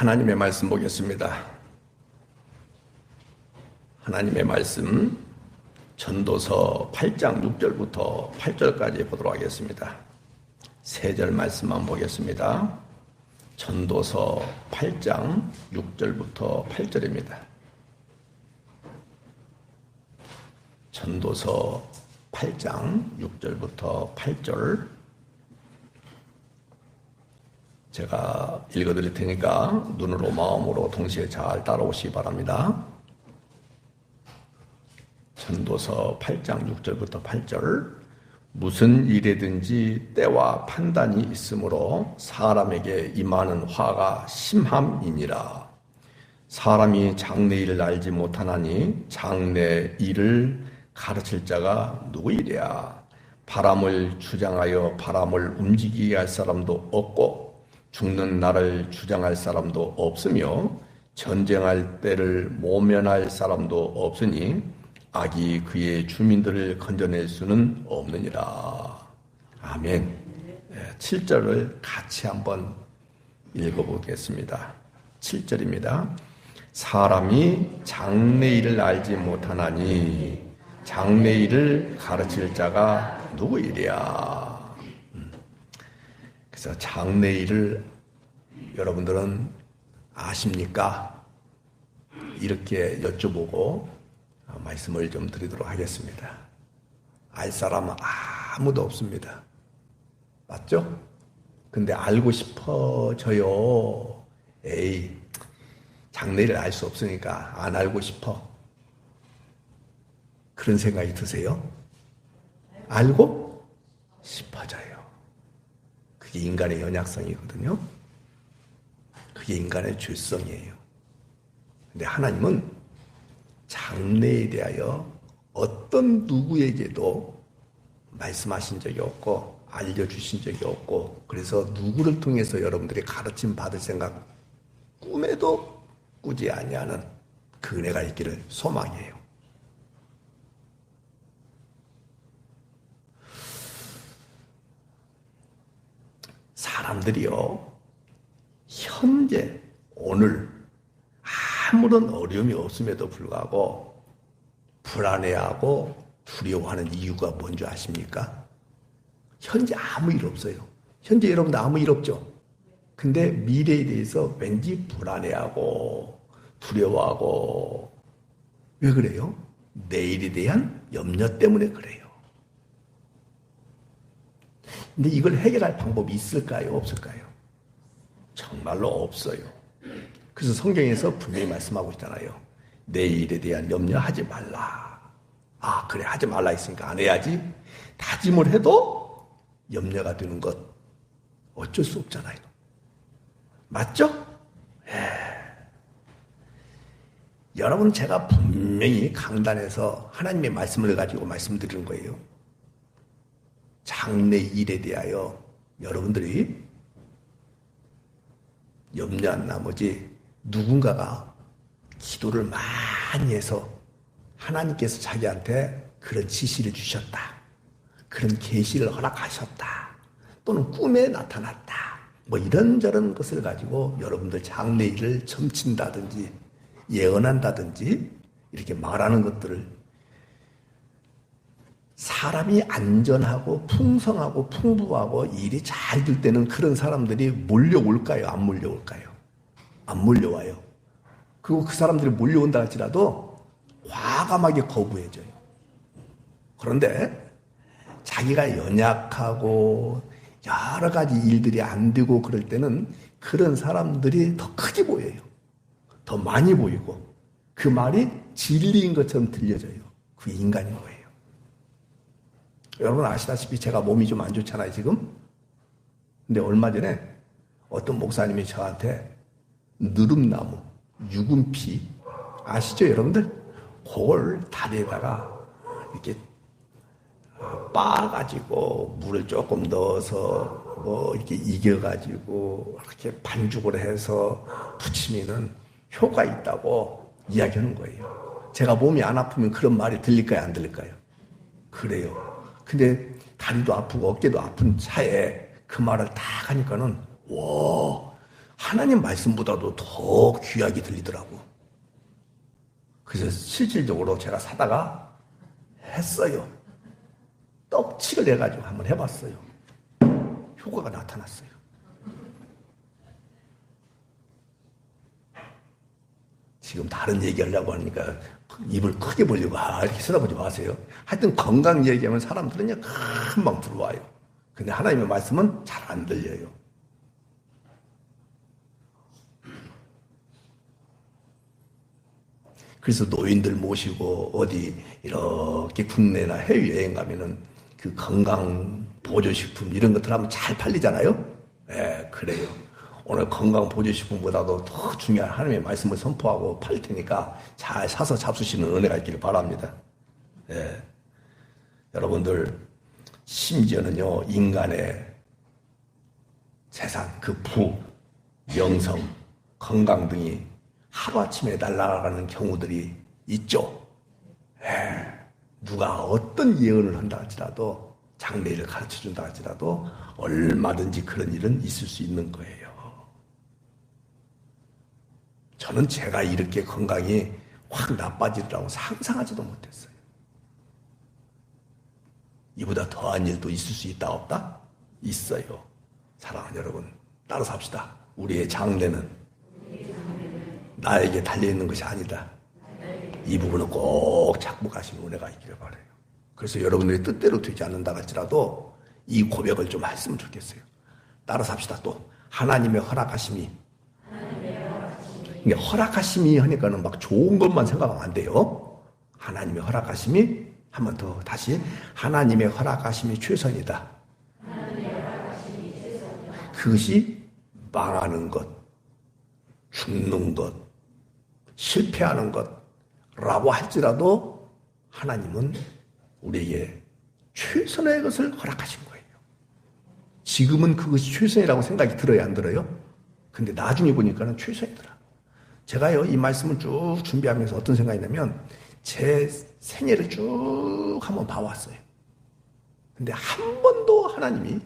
하나님의 말씀 보겠습니다. 하나님의 말씀 전도서 8장 6절부터 8절까지 보도록 하겠습니다. 세 절 말씀만 보겠습니다. 전도서 8장 6절부터 8절입니다. 전도서 8장 6절부터 8절 제가 읽어드릴 테니까 눈으로 마음으로 동시에 잘 따라오시기 바랍니다. 전도서 8장 6절부터 8절 무슨 일에든지 때와 판단이 있으므로 사람에게 임하는 화가 심함이니라. 사람이 장래일을 알지 못하나니 장래일을 가르칠 자가 누구이랴. 바람을 주장하여 바람을 움직이게 할 사람도 없고 죽는 날을 주장할 사람도 없으며 전쟁할 때를 모면할 사람도 없으니 악이 그의 주민들을 건져낼 수는 없느니라. 아멘. 7절을 같이 한번 읽어보겠습니다. 7절입니다. 사람이 장래일을 알지 못하나니 장래일을 가르칠 자가 누구이랴. 그래서 장래일을 여러분들은 아십니까? 이렇게 여쭤보고 말씀을 좀 드리도록 하겠습니다. 알 사람은 아무도 없습니다. 맞죠? 근데 알고 싶어져요. 에이, 장래일을 알 수 없으니까 안 알고 싶어. 그런 생각이 드세요? 알고 싶어져요. 그게 인간의 연약성이거든요. 그게 인간의 죄성이에요. 근데 하나님은 장래에 대하여 어떤 누구에게도 말씀하신 적이 없고 알려주신 적이 없고, 그래서 누구를 통해서 여러분들이 가르침 받을 생각 꿈에도 꾸지 아니하는 그 은혜가 있기를 소망해요. 사람들이요, 현재 오늘 아무런 어려움이 없음에도 불구하고 불안해하고 두려워하는 이유가 뭔지 아십니까? 현재 아무 일 없어요. 현재 여러분들 아무 일 없죠? 근데 미래에 대해서 왠지 불안해하고 두려워하고, 왜 그래요? 내일에 대한 염려 때문에 그래요. 근데 이걸 해결할 방법이 있을까요? 없을까요? 정말로 없어요. 그래서 성경에서 분명히 말씀하고 있잖아요. 내일에 대한 염려하지 말라. 아, 그래, 하지 말라 했으니까 안 해야지. 다짐을 해도 염려가 되는 것 어쩔 수 없잖아요. 맞죠? 여러분, 제가 분명히 강단에서 하나님의 말씀을 가지고 말씀드리는 거예요. 장래일에 대하여 여러분들이 염려한 나머지 누군가가 기도를 많이 해서 하나님께서 자기한테 그런 지시를 주셨다, 그런 계시를 허락하셨다, 또는 꿈에 나타났다, 뭐 이런저런 것을 가지고 여러분들 장래일을 점친다든지 예언한다든지 이렇게 말하는 것들을, 사람이 안전하고 풍성하고 풍부하고 일이 잘 될 때는 그런 사람들이 몰려올까요? 안 몰려올까요? 안 몰려와요. 그리고 그 사람들이 몰려온다 할지라도 과감하게 거부해줘요. 그런데 자기가 연약하고 여러 가지 일들이 안 되고 그럴 때는 그런 사람들이 더 크게 보여요. 더 많이 보이고 그 말이 진리인 것처럼 들려져요. 그게 인간인 거예요. 여러분 아시다시피 제가 몸이 좀 안 좋잖아요, 지금. 근데 얼마 전에 어떤 목사님이 저한테 느릅나무, 유금피 아시죠, 여러분들? 그걸 다리에다가 이렇게 빻아가지고 물을 조금 넣어서 뭐 이렇게 익혀가지고 이렇게 반죽을 해서 붙이면은 효과 있다고 이야기하는 거예요. 제가 몸이 안 아프면 그런 말이 들릴까요, 안 들릴까요? 그래요. 근데 다리도 아프고 어깨도 아픈 차에 그 말을 딱 하니까는 와, 하나님 말씀보다도 더 귀하게 들리더라고. 그래서 실질적으로 제가 사다가 했어요. 떡칠을 해가지고 한번 해봤어요. 효과가 나타났어요. 지금 다른 얘기하려고 하니까 입을 크게 벌리고 이렇게 쳐다보지 마세요. 하여튼 건강 얘기하면 사람들은 금방 들어와요. 근데 하나님의 말씀은 잘 안 들려요. 그래서 노인들 모시고 어디 이렇게 국내나 해외여행 가면은 그 건강 보조식품 이런 것들 하면 잘 팔리잖아요. 예, 그래요. 오늘 건강 보조식품보다도 더 중요한 하나님의 말씀을 선포하고 팔 테니까 잘 사서 잡수시는 은혜가 있기를 바랍니다. 예. 여러분들, 심지어는요, 인간의 재산, 그 부, 명성, 건강 등이 하루아침에 날아가는 경우들이 있죠. 예. 누가 어떤 예언을 한다 할지라도, 장래일을 가르쳐 준다 할지라도 얼마든지 그런 일은 있을 수 있는 거예요. 저는 제가 이렇게 건강이 확 나빠지리라고 상상하지도 못했어요. 이보다 더한 일도 있을 수 있다 없다? 있어요. 사랑하는 여러분, 따라 삽시다. 우리의 장래는 나에게 달려있는 것이 아니다. 이 부분은 꼭 잡고 가시는 은혜가 있기를 바라요. 그래서 여러분들의 뜻대로 되지 않는다 할지라도 이 고백을 좀 했으면 좋겠어요. 따라 삽시다. 또 하나님의 허락하심이, 그러니까 허락하심이 하니까는 막 좋은 것만 생각하면 안 돼요. 하나님의 허락하심이, 한 번 더 다시, 하나님의 허락하심이 최선이다. 그것이 망하는 것, 죽는 것, 실패하는 것라고 할지라도 하나님은 우리에게 최선의 것을 허락하신 거예요. 지금은 그것이 최선이라고 생각이 들어요, 안 들어요? 근데 나중에 보니까는 최선이더라. 제가요, 이 말씀을 쭉 준비하면서 어떤 생각이 나면 제 생애를 쭉 한번 봐왔어요. 근데 한 번도 하나님이,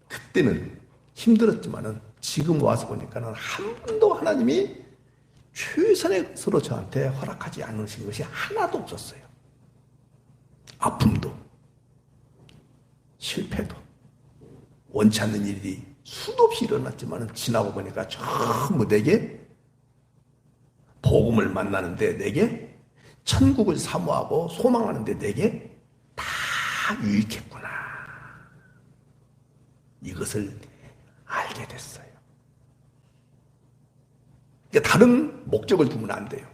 그때는 힘들었지만은 지금 와서 보니까는 한 번도 하나님이 최선의 것으로 저한테 허락하지 않으신 것이 하나도 없었어요. 아픔도, 실패도, 원치 않는 일이 수도 없이 일어났지만은 지나고 보니까 전부 내게 복음을 만나는데, 내게 천국을 사모하고 소망하는데 내게 다 유익했구나. 이것을 알게 됐어요. 그러니까 다른 목적을 두면 안 돼요.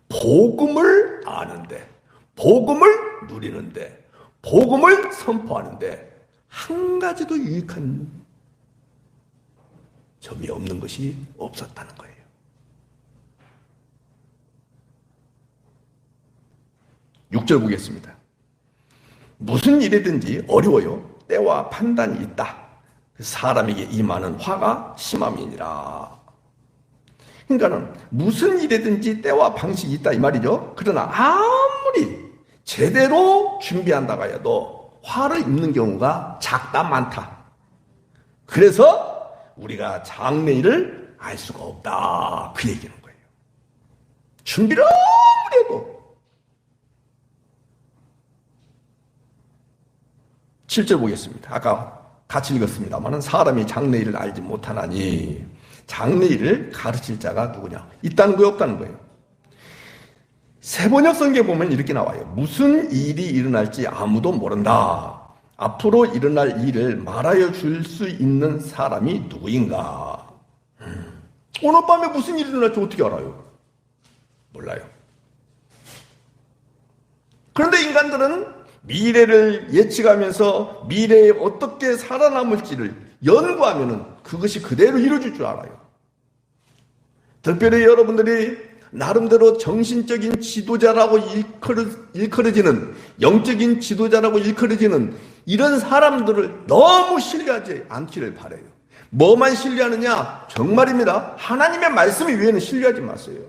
복음을 아는데, 복음을 누리는데, 복음을 선포하는데 한 가지도 유익한 점이 없는 것이 없었다는 거예요. 육 절 보겠습니다. 무슨 일이든지 어려워요. 때와 판단이 있다. 사람에게 임하는 화가 심함이니라. 그러니까는 무슨 일이든지 때와 방식이 있다 이 말이죠. 그러나 아무리 제대로 준비한다고 해도 화를 입는 경우가 작다 많다. 그래서 우리가 장래일을 알 수가 없다, 그 얘기는 거예요. 준비를 아무리 해도. 7절 보겠습니다. 아까 같이 읽었습니다만 사람이 장래일을 알지 못하나니, 장래일을 가르칠 자가 누구냐? 있다는 거예요, 없다는 거예요? 세번역 성경에 보면 이렇게 나와요. 무슨 일이 일어날지 아무도 모른다. 앞으로 일어날 일을 말하여 줄 수 있는 사람이 누구인가? 오늘 밤에 무슨 일이 일어날지 어떻게 알아요? 몰라요. 그런데 인간들은 미래를 예측하면서 미래에 어떻게 살아남을지를 연구하면은 그것이 그대로 이루어질 줄 알아요. 특별히 여러분들이 나름대로 정신적인 지도자라고 일컬어지는, 영적인 지도자라고 일컬어지는 이런 사람들을 너무 신뢰하지 않기를 바라요. 뭐만 신뢰하느냐? 정말입니다. 하나님의 말씀 외에는 신뢰하지 마세요.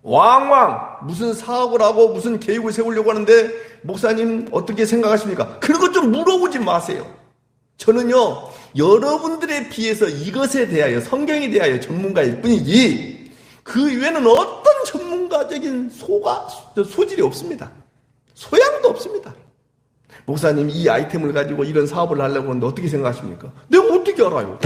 왕왕 무슨 사업을 하고 무슨 계획을 세우려고 하는데 목사님 어떻게 생각하십니까? 그런 것 좀 물어보지 마세요. 저는요, 여러분들에 비해서 이것에 대하여, 성경에 대하여 전문가일 뿐이지, 그 이외에는 어떤 전문가적인 소질이 없습니다. 소양도 없습니다. 목사님, 이 아이템을 가지고 이런 사업을 하려고 하는데 어떻게 생각하십니까? 내가 어떻게 알아요?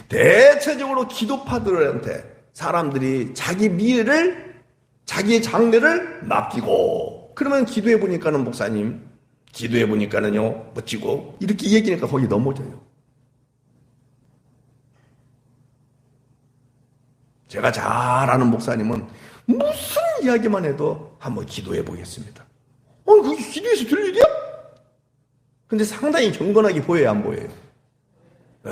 대체적으로 기도파들한테 사람들이 자기 미래를, 자기의 장래를 맡기고, 그러면 기도해 보니까는 목사님, 기도해 보니까는요, 멋지고, 이렇게 얘기니까 거기 넘어져요. 제가 잘 아는 목사님은 무슨 이야기만 해도 한번 기도해 보겠습니다. 그게 기도해서 될 일이야? 근데 상당히 경건하게 보여요, 안 보여요? 네.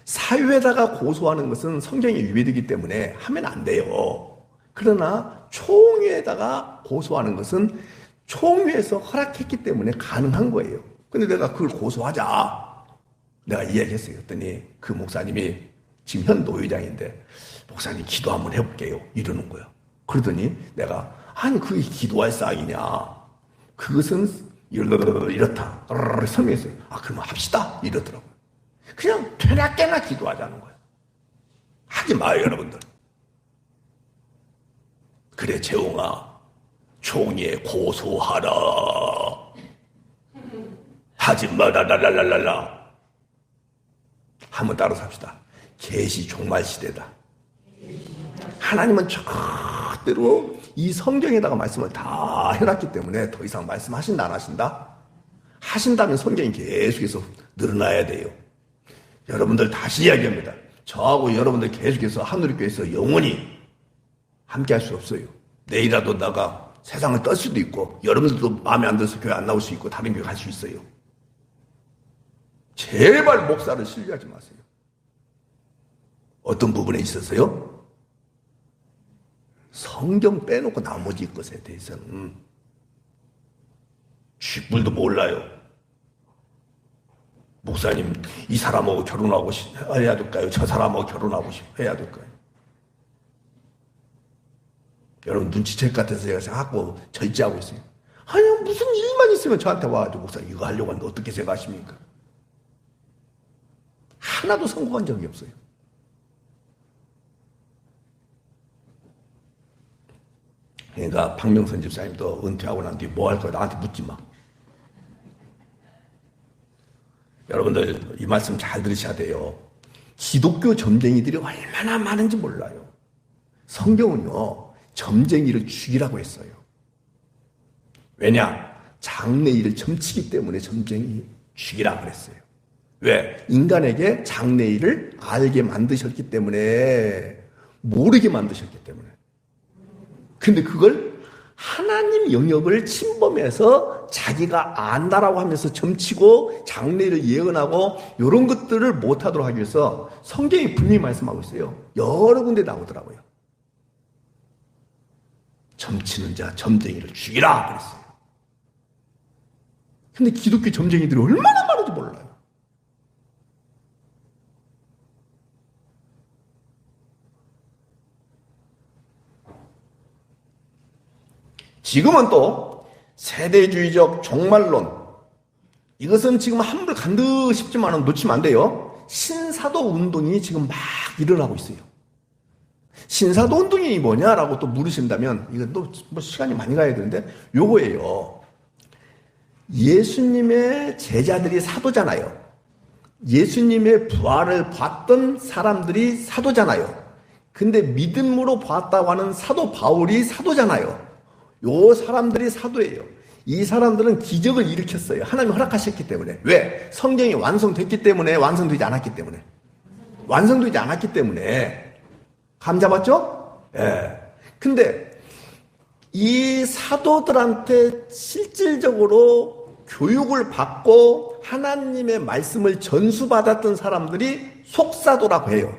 사회에다가 고소하는 것은 성경에 위배되기 때문에 하면 안 돼요. 그러나 총회에다가 고소하는 것은 총회에서 허락했기 때문에 가능한 거예요. 근데 내가 그걸 고소하자, 내가 이야기했어요. 그랬더니 그 목사님이 지금 현 노회장인데, 목사님 기도 한번 해볼게요, 이러는 거예요. 그러더니 내가, 아니 그게 기도할 사항이냐, 그것은 이렇다 설명했어요. 그러면 합시다 이러더라고요. 그냥 되나 깨나 기도하자는 거예요. 하지 마요, 여러분들. 그래, 재홍아, 총리에 고소하라. 하지 마라라라라라. 한번 따라서 합시다. 계시 종말 시대다. 하나님은 절대로 이 성경에다가 말씀을 다 해놨기 때문에 더 이상 말씀하신다 안 하신다? 하신다면 성경이 계속해서 늘어나야 돼요. 여러분들 다시 이야기합니다. 저하고 여러분들 계속해서 하늘교회에서 영원히 함께 할 수 없어요. 내일이라도 나가 세상을 뜰 수도 있고, 여러분들도 마음에 안 들어서 교회 안 나올 수 있고, 다른 교회 갈 수 있어요. 제발 목사를 신뢰하지 마세요. 어떤 부분에 있어서요? 성경 빼놓고 나머지 것에 대해서는 쥐뿔도 몰라요. 목사님, 이 사람하고 결혼하고 해야 될까요? 저 사람하고 결혼하고 해야 될까요? 여러분 눈치챌 것 같아서 제가 자꾸 절제하고 있어요. 아니, 무슨 일만 있으면 저한테 와가지고, 목사님 이거 하려고 하는데 어떻게 생각하십니까? 하나도 성공한 적이 없어요. 그러니까 박명선 집사님도 은퇴하고 난 뒤에 뭐 할 거야 나한테 묻지 마. 여러분들 이 말씀 잘 들으셔야 돼요. 기독교 점쟁이들이 얼마나 많은지 몰라요. 성경은요, 점쟁이를 죽이라고 했어요. 왜냐? 장래일을 점치기 때문에 점쟁이 죽이라고 그랬어요. 왜? 인간에게 장래일을 알게 만드셨기 때문에, 모르게 만드셨기 때문에. 근데 그걸 하나님 영역을 침범해서 자기가 안다라고 하면서 점치고 장래를 예언하고 이런 것들을 못하도록 하기 위해서 성경이 분명히 말씀하고 있어요. 여러 군데 나오더라고요. 점치는 자, 점쟁이를 죽이라 그랬어요. 근데 기독교 점쟁이들이 얼마나 많은지 몰라요. 지금은 또 세대주의적 종말론, 이것은 지금 한물 간듯 싶지만 놓치면 안 돼요. 신사도 운동이 지금 막 일어나고 있어요. 신사도 운동이 뭐냐라고 또 물으신다면, 이건 또 뭐 시간이 많이 가야 되는데, 요거예요. 예수님의 제자들이 사도잖아요. 예수님의 부활을 봤던 사람들이 사도잖아요. 근데 믿음으로 봤다고 하는 사도 바울이 사도잖아요. 요 사람들이 사도예요. 이 사람들은 기적을 일으켰어요. 하나님이 허락하셨기 때문에. 왜? 성경이 완성됐기 때문에, 완성되지 않았기 때문에. 완성되지 않았기 때문에. 감 잡았죠? 예. 근데 이 사도들한테 실질적으로 교육을 받고 하나님의 말씀을 전수받았던 사람들이 속사도라고 해요.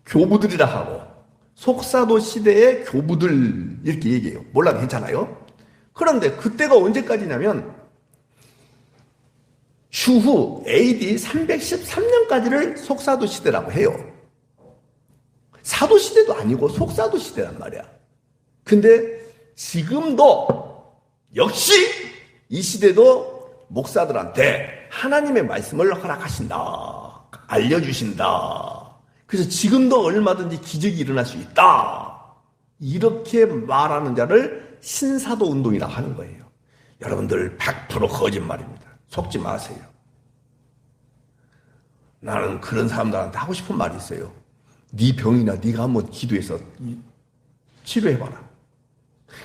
교부들이라 하고. 속사도 시대의 교부들 이렇게 얘기해요. 몰라도 괜찮아요. 그런데 그때가 언제까지냐면 추후 AD 313년까지를 속사도 시대라고 해요. 사도 시대도 아니고 속사도 시대란 말이야. 근데 지금도 역시 이 시대도 목사들한테 하나님의 말씀을 허락하신다, 알려주신다. 그래서 지금도 얼마든지 기적이 일어날 수 있다, 이렇게 말하는 자를 신사도 운동이라고 하는 거예요. 여러분들 100% 거짓말입니다. 속지 마세요. 나는 그런 사람들한테 하고 싶은 말이 있어요. 네 병이나 네가 한번 기도해서 치료해봐라.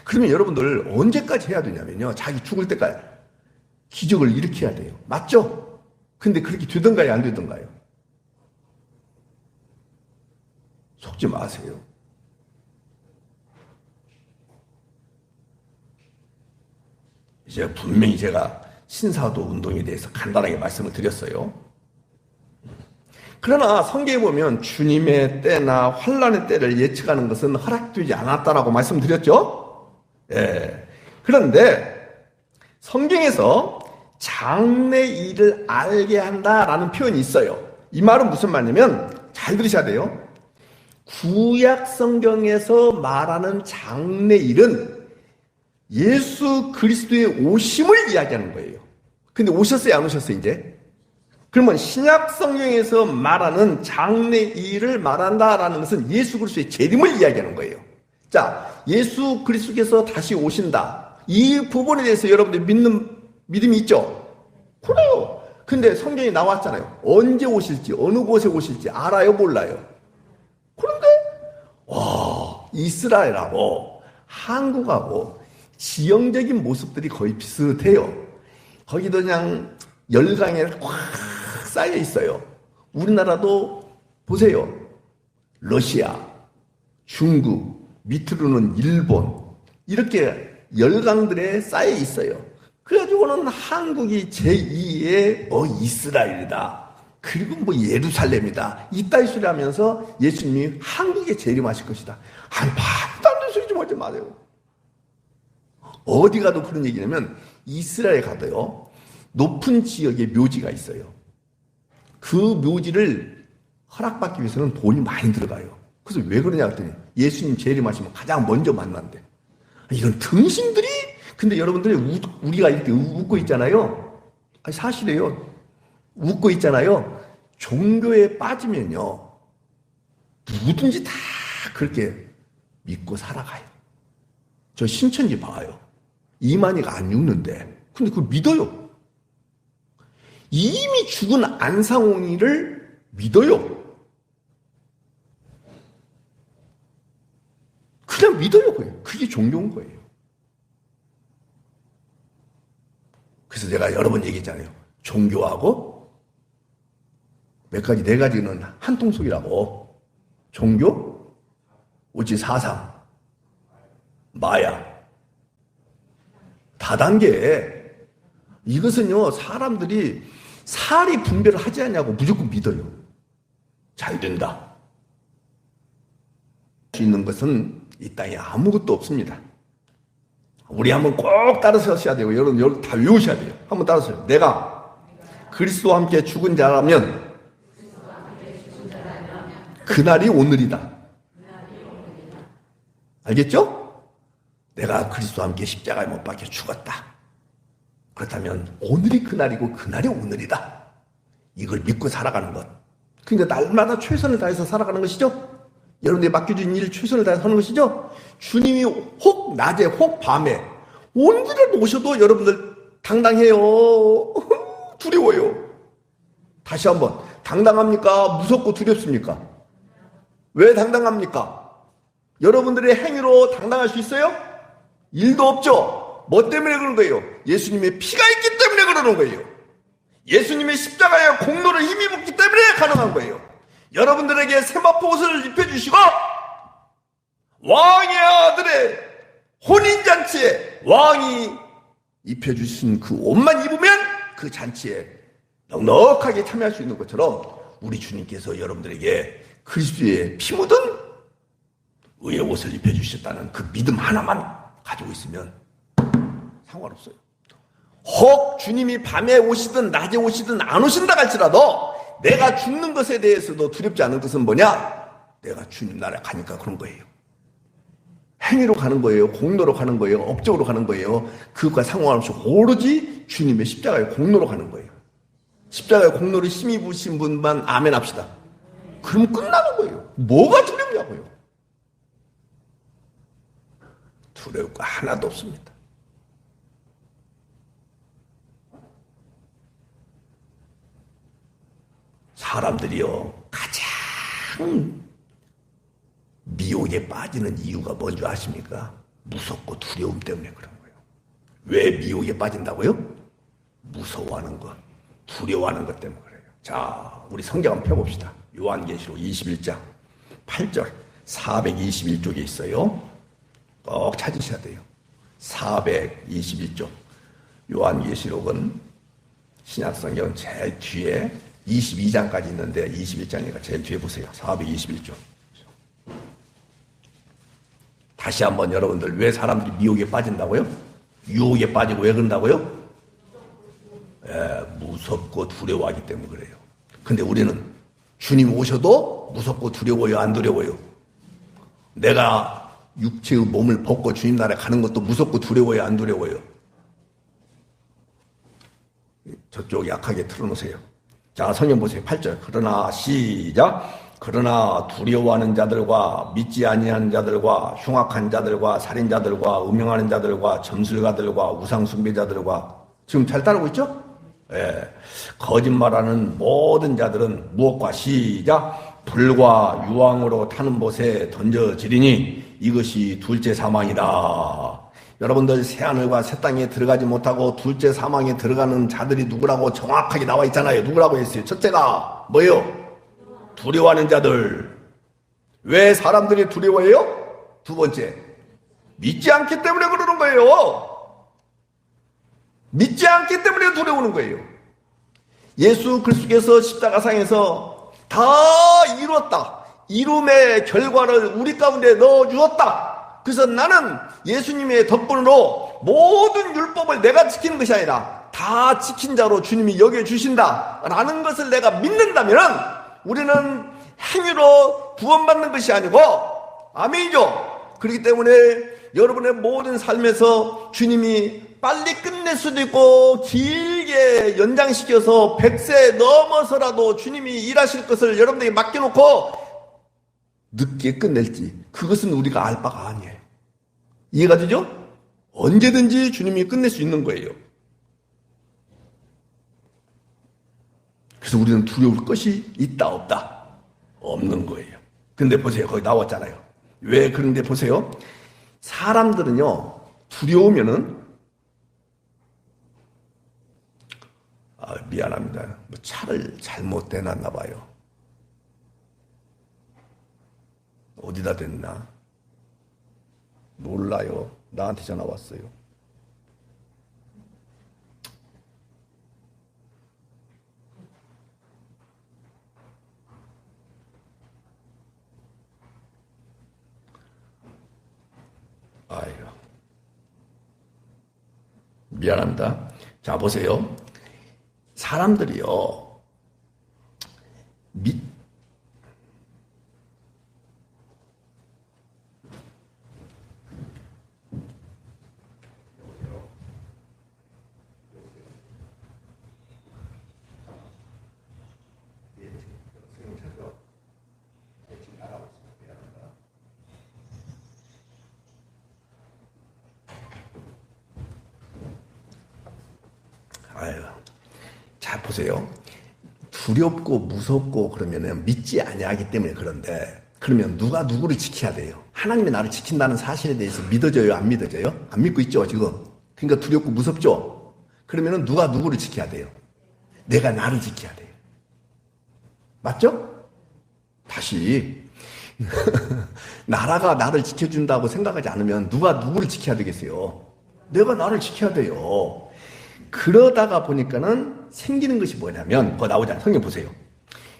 그러면 여러분들 언제까지 해야 되냐면요, 자기 죽을 때까지 기적을 일으켜야 돼요. 맞죠? 근데 그렇게 되던가요, 안 되던가요? 속지 마세요. 이제 분명히 제가 신사도 운동에 대해서 간단하게 말씀을 드렸어요. 그러나 성경에 보면 주님의 때나 환란의 때를 예측하는 것은 허락되지 않았다라고 말씀드렸죠. 예. 그런데 성경에서 장래일을 알게 한다라는 표현이 있어요. 이 말은 무슨 말이냐면, 잘 들으셔야 돼요. 구약 성경에서 말하는 장래일은 예수 그리스도의 오심을 이야기하는 거예요. 근데 오셨어요, 안 오셨어요, 이제? 그러면 신약 성경에서 말하는 장래일을 말한다라는 것은 예수 그리스도의 재림을 이야기하는 거예요. 자, 예수 그리스도께서 다시 오신다, 이 부분에 대해서 여러분들 믿는 믿음이 있죠? 그래요. 근데 성경에 나왔잖아요. 언제 오실지, 어느 곳에 오실지 알아요, 몰라요? 그런데 이스라엘하고 한국하고 지형적인 모습들이 거의 비슷해요. 거기도 그냥 열강에 꽉 쌓여 있어요. 우리나라도 보세요. 러시아, 중국, 밑으로는 일본, 이렇게 열강들에 쌓여 있어요. 그래가지고는 한국이 제2의 이스라엘이다, 그리고 예루살렘이다, 이따위 소리 하면서 예수님이 한국에 재림하실 것이다. 아니, 말도 안 되는 소리 좀 하지 마세요. 어디 가도 그런 얘기냐면, 이스라엘 가도요, 높은 지역에 묘지가 있어요. 그 묘지를 허락받기 위해서는 돈이 많이 들어가요. 그래서 왜 그러냐 그랬더니 예수님 재림하시면 가장 먼저 만난대. 이건 등신들이. 근데 여러분들이 우리가 이렇게 웃고 있잖아요. 아니, 사실이에요. 웃고 있잖아요. 종교에 빠지면요, 누구든지 다 그렇게 믿고 살아가요. 저 신천지 봐요. 이만희가 안 죽는데 근데 그걸 믿어요. 이미 죽은 안상홍이를 믿어요. 그냥 믿어요. 그게 종교인 거예요. 그래서 제가 여러 번 얘기했잖아요. 종교하고 몇 가지, 네 가지는 한 통속이라고. 종교, 오지 사상, 마약, 다단계. 이것은요, 사람들이 사리 분별을 하지 않냐고 무조건 믿어요. 잘 된다. 할 수 있는 것은 이 땅에 아무것도 없습니다. 우리 한번 꼭 따라서셔야 되고, 여러분 다 외우셔야 돼요. 한번 따라서요. 내가 그리스도와 함께 죽은 자라면 그날이 오늘이다. 알겠죠? 내가 그리스도와 함께 십자가에 못 박혀 죽었다. 그렇다면 오늘이 그날이고 그날이 오늘이다. 이걸 믿고 살아가는 것. 그러니까 날마다 최선을 다해서 살아가는 것이죠. 여러분들이 맡겨준 일을 최선을 다해서 하는 것이죠. 주님이 혹 낮에 혹 밤에 언제라도 오셔도 여러분들 당당해요. 두려워요. 다시 한번, 당당합니까? 무섭고 두렵습니까? 왜 당당합니까? 여러분들의 행위로 당당할 수 있어요? 일도 없죠. 뭐 때문에 그런 거예요? 예수님의 피가 있기 때문에 그러는 거예요. 예수님의 십자가의 공로를 힘입었기 때문에 가능한 거예요. 여러분들에게 세마포 옷을 입혀주시고 왕의 아들의 혼인잔치에 왕이 입혀주신 그 옷만 입으면 그 잔치에 넉넉하게 참여할 수 있는 것처럼 우리 주님께서 여러분들에게 그리스도의 피 묻은 의의 옷을 입혀주셨다는 그 믿음 하나만 가지고 있으면 상관없어요. 혹 주님이 밤에 오시든 낮에 오시든 안 오신다 할지라도 내가 죽는 것에 대해서도 두렵지 않은 것은 뭐냐? 내가 주님 나라에 가니까 그런 거예요. 행위로 가는 거예요? 공로로 가는 거예요? 업적으로 가는 거예요? 그것과 상관없이 오로지 주님의 십자가의 공로로 가는 거예요. 십자가의 공로를 힘입으신 분만 아멘 합시다. 그럼 끝나는 거예요. 뭐가 두렵냐고요. 두려울 거 하나도 없습니다. 사람들이요, 가장 미혹에 빠지는 이유가 뭔지 아십니까? 무섭고 두려움 때문에 그런 거예요. 왜 미혹에 빠진다고요? 무서워하는 것, 두려워하는 것 때문에 그래요. 자, 우리 성경 한번 펴봅시다. 요한계시록 21장 8절 421쪽에 있어요. 꼭 찾으셔야 돼요. 421쪽. 요한계시록은 신약성경 제일 뒤에 22장까지 있는데 21장이니까 제일 뒤에 보세요. 421쪽. 다시 한번 여러분들, 왜 사람들이 미혹에 빠진다고요? 유혹에 빠지고 왜 그런다고요? 무섭고 두려워하기 때문에 그래요. 근데 우리는 주님 오셔도 무섭고 두려워요, 안 두려워요? 내가 육체의 몸을 벗고 주님 나라에 가는 것도 무섭고 두려워요, 안 두려워요? 저쪽 약하게 틀어놓으세요. 자, 성경 보세요. 8절. 그러나 시작. 그러나 두려워하는 자들과 믿지 아니하는 자들과 흉악한 자들과 살인자들과 음행하는 자들과 점술가들과 우상숭배자들과, 지금 잘 따르고 있죠? 예. 거짓말하는 모든 자들은 무엇과 시작. 불과 유황으로 타는 못에 던져지리니 이것이 둘째 사망이다. 여러분들, 새하늘과 새 땅에 들어가지 못하고 둘째 사망에 들어가는 자들이 누구라고 정확하게 나와 있잖아요. 누구라고 했어요? 첫째가 뭐예요? 두려워하는 자들. 왜 사람들이 두려워해요? 두 번째, 믿지 않기 때문에 그러는 거예요. 믿지 않기 때문에 두려우는 거예요. 예수 그리스도께서 십자가상에서 다 이루었다, 이룸의 결과를 우리 가운데 넣어주었다. 그래서 나는 예수님의 덕분으로 모든 율법을 내가 지키는 것이 아니라 다 지킨 자로 주님이 여겨주신다 라는 것을 내가 믿는다면 우리는 행위로 구원받는 것이 아니고, 아멘이죠. 그렇기 때문에 여러분의 모든 삶에서 주님이 빨리 끝낼 수도 있고 길게 연장시켜서 100세 넘어서라도 주님이 일하실 것을 여러분에게 맡겨놓고 늦게 끝낼지, 그것은 우리가 알 바가 아니에요. 이해가 되죠? 언제든지 주님이 끝낼 수 있는 거예요. 그래서 우리는 두려울 것이 있다 없다? 없는 거예요. 근데 보세요, 거기 나왔잖아요. 왜 그런데 보세요. 사람들은요, 두려우면은 미안합니다, 뭐 차를 잘못 대놨나 봐요. 어디다 댔나? 몰라요. 나한테 전화 왔어요. 아이고, 미안합니다. 자, 보세요. 사람들이요, 아유, 자, 보세요. 두렵고 무섭고 그러면은 믿지 아니하기 때문에 그런데, 그러면 누가 누구를 지켜야 돼요? 하나님이 나를 지킨다는 사실에 대해서 믿어져요, 안 믿어져요? 안 믿고 있죠, 지금. 그러니까 두렵고 무섭죠? 그러면은 누가 누구를 지켜야 돼요? 내가 나를 지켜야 돼요. 맞죠? 다시 나라가 나를 지켜준다고 생각하지 않으면 누가 누구를 지켜야 되겠어요? 내가 나를 지켜야 돼요. 그러다가 보니까는 생기는 것이 뭐냐면, 그거 나오잖아요. 성경 보세요.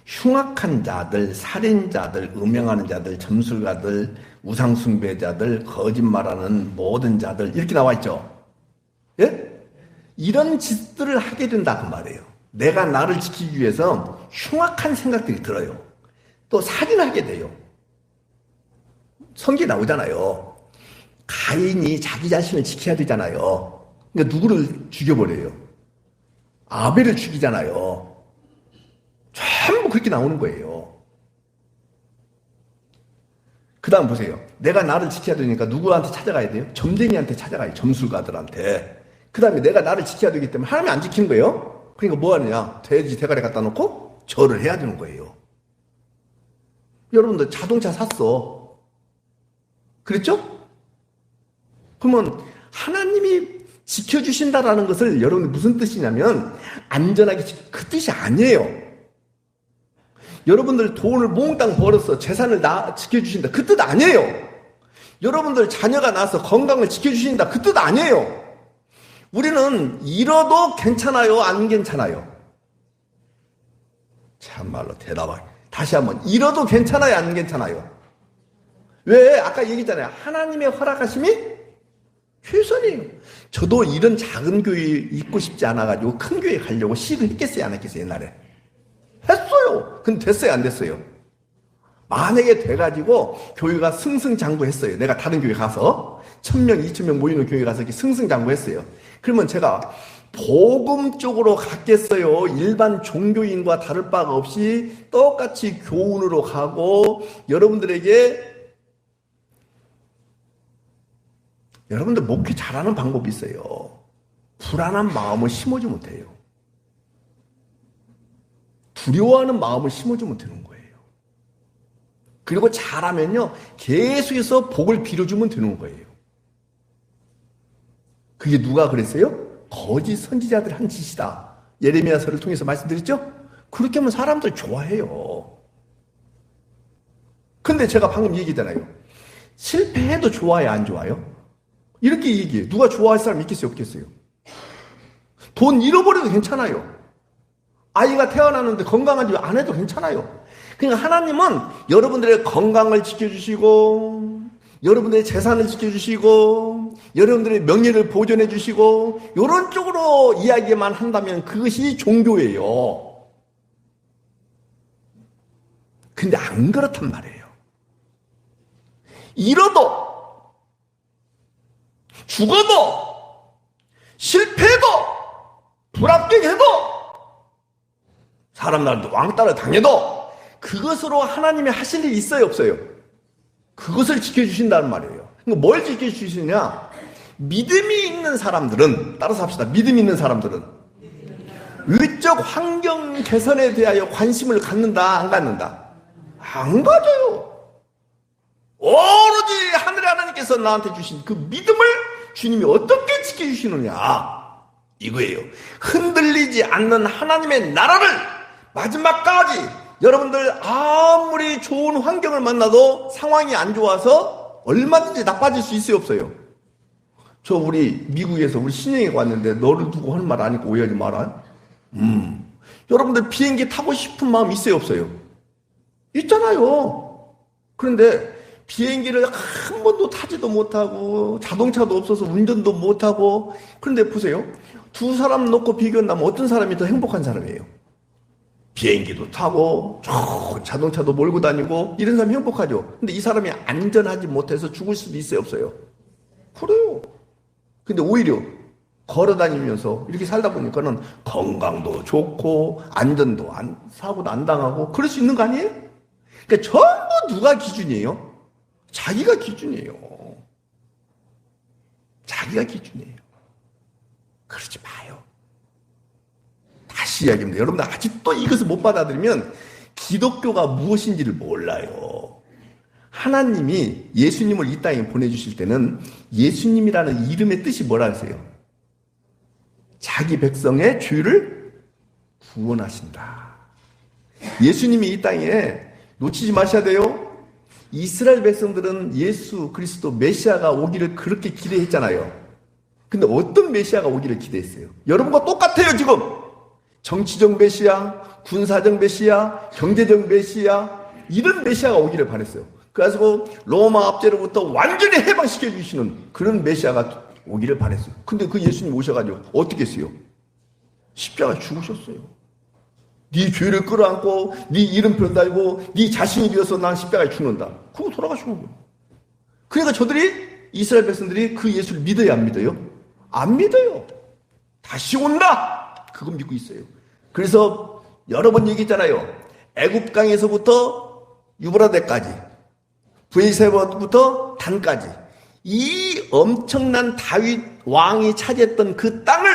흉악한 자들, 살인자들, 음행하는 자들, 점술가들, 우상숭배자들, 거짓말하는 모든 자들, 이렇게 나와 있죠. 예? 이런 짓들을 하게 된다 그 말이에요. 내가 나를 지키기 위해서 흉악한 생각들이 들어요. 또 살인하게 돼요. 성경에 나오잖아요. 가인이 자기 자신을 지켜야 되잖아요. 그러니까 누구를 죽여버려요? 아벨을 죽이잖아요. 전부 그렇게 나오는 거예요. 그 다음 보세요. 내가 나를 지켜야 되니까 누구한테 찾아가야 돼요? 점쟁이한테 찾아가요. 점술가들한테. 그 다음에 내가 나를 지켜야 되기 때문에 하나님이 안 지키는 거예요. 그러니까 뭐 하느냐? 돼지 대가리 갖다 놓고 절을 해야 되는 거예요. 여러분들 자동차 샀어. 그랬죠? 그러면 하나님이 지켜주신다라는 것을 여러분이 무슨 뜻이냐면 안전하게 그 뜻이 아니에요. 여러분들 돈을 몽땅 벌어서 재산을 지켜주신다 그 뜻 아니에요. 여러분들 자녀가 나서 건강을 지켜주신다 그 뜻 아니에요. 우리는 잃어도 괜찮아요? 안 괜찮아요? 참말로 대답하기. 다시 한번 잃어도 괜찮아요? 안 괜찮아요? 왜? 아까 얘기했잖아요. 하나님의 허락하심이 최선이에요. 저도 이런 작은 교회 있고 싶지 않아가지고 큰 교회 가려고 시도를 했겠어요? 안 했겠어요? 옛날에? 했어요. 근데 됐어요? 안 됐어요? 만약에 돼가지고 교회가 승승장구했어요. 내가 다른 교회 가서 1000명, 2000명 모이는 교회 가서 이렇게 승승장구했어요. 그러면 제가 복음 쪽으로 갔겠어요? 일반 종교인과 다를 바가 없이 똑같이 교훈으로 가고 여러분들 목회 잘하는 방법이 있어요. 불안한 마음을 심어주면 돼요. 두려워하는 마음을 심어주면 되는 거예요. 그리고 잘하면요 계속해서 복을 빌어주면 되는 거예요. 그게 누가 그랬어요? 거짓 선지자들 한 짓이다. 예레미야서를 통해서 말씀드렸죠? 그렇게 하면 사람들 좋아해요. 근데 제가 방금 얘기했잖아요. 실패해도 좋아요, 안 좋아요? 이렇게 얘기해요. 누가 좋아할 사람 있겠어요, 없겠어요? 돈 잃어버려도 괜찮아요. 아이가 태어났는데 건강한지 안 해도 괜찮아요. 그러니까 하나님은 여러분들의 건강을 지켜주시고 여러분들의 재산을 지켜주시고 여러분들의 명예를 보존해 주시고 이런 쪽으로 이야기만 한다면 그것이 종교예요. 근데 안 그렇단 말이에요. 잃어도 죽어도 실패해도 불합격해도 사람들한테 왕따를 당해도 그것으로 하나님이 하실 일이 있어요, 없어요? 그것을 지켜주신다는 말이에요. 그러니까 뭘 지켜주시느냐? 믿음이 있는 사람들은, 따라서 합시다. 믿음이 있는 사람들은 의적 환경 개선에 대하여 관심을 갖는다, 안 갖는다? 안 가져요. 오로지 하늘의 하나님께서 나한테 주신 그 믿음을 주님이 어떻게 지켜주시느냐? 이거예요. 흔들리지 않는 하나님의 나라를 마지막까지 여러분들 아무리 좋은 환경을 만나도 상황이 안 좋아서 얼마든지 나빠질 수 있어요, 없어요? 저 우리 미국에서 우리 신영이가 왔는데 너를 두고 하는 말 아니까 오해하지 마라. 여러분들 비행기 타고 싶은 마음 있어요, 없어요? 있잖아요. 그런데 비행기를 한 번도 타지도 못하고 자동차도 없어서 운전도 못하고 그런데 보세요. 두 사람 놓고 비교한다면 어떤 사람이 더 행복한 사람이에요? 비행기도 타고 좋은 자동차도 몰고 다니고 이런 사람이 행복하죠. 근데 이 사람이 안전하지 못해서 죽을 수도 있어요, 없어요? 그래요. 근데 오히려 걸어 다니면서 이렇게 살다 보니까는 건강도 좋고 안전도 사고도 안 당하고 그럴 수 있는 거 아니에요? 그러니까 전부 누가 기준이에요? 자기가 기준이에요. 자기가 기준이에요. 그러지 마요. 다시 이야기합니다. 여러분들 아직도 이것을 못 받아들이면 기독교가 무엇인지를 몰라요. 하나님이 예수님을 이 땅에 보내주실 때는 예수님이라는 이름의 뜻이 뭐라 하세요? 자기 백성의 죄를 구원하신다. 예수님이 이 땅에 놓치지 마셔야 돼요. 이스라엘 백성들은 예수 그리스도 메시아가 오기를 그렇게 기대했잖아요. 근데 어떤 메시아가 오기를 기대했어요? 여러분과 똑같아요, 지금. 정치적 메시아, 군사적 메시아, 경제적 메시아, 이런 메시아가 오기를 바랬어요. 그래서 로마 압제로부터 완전히 해방시켜 주시는 그런 메시아가 오기를 바랬어요. 근데 그 예수님 오셔가지고 어떻게 했어요? 십자가 죽으셨어요. 네 죄를 끌어안고 네 이름표 달고 네 자신이 되어서 난 십자가에 죽는다. 그거 돌아가시는 거예요. 그러니까 저들이 이스라엘 백성들이 그 예수를 믿어야 안 믿어요? 안 믿어요. 다시 온다. 그건 믿고 있어요. 그래서 여러 번 얘기했잖아요. 애굽강에서부터 유브라데까지, 브에세바부터 단까지 이 엄청난 다윗 왕이 차지했던 그 땅을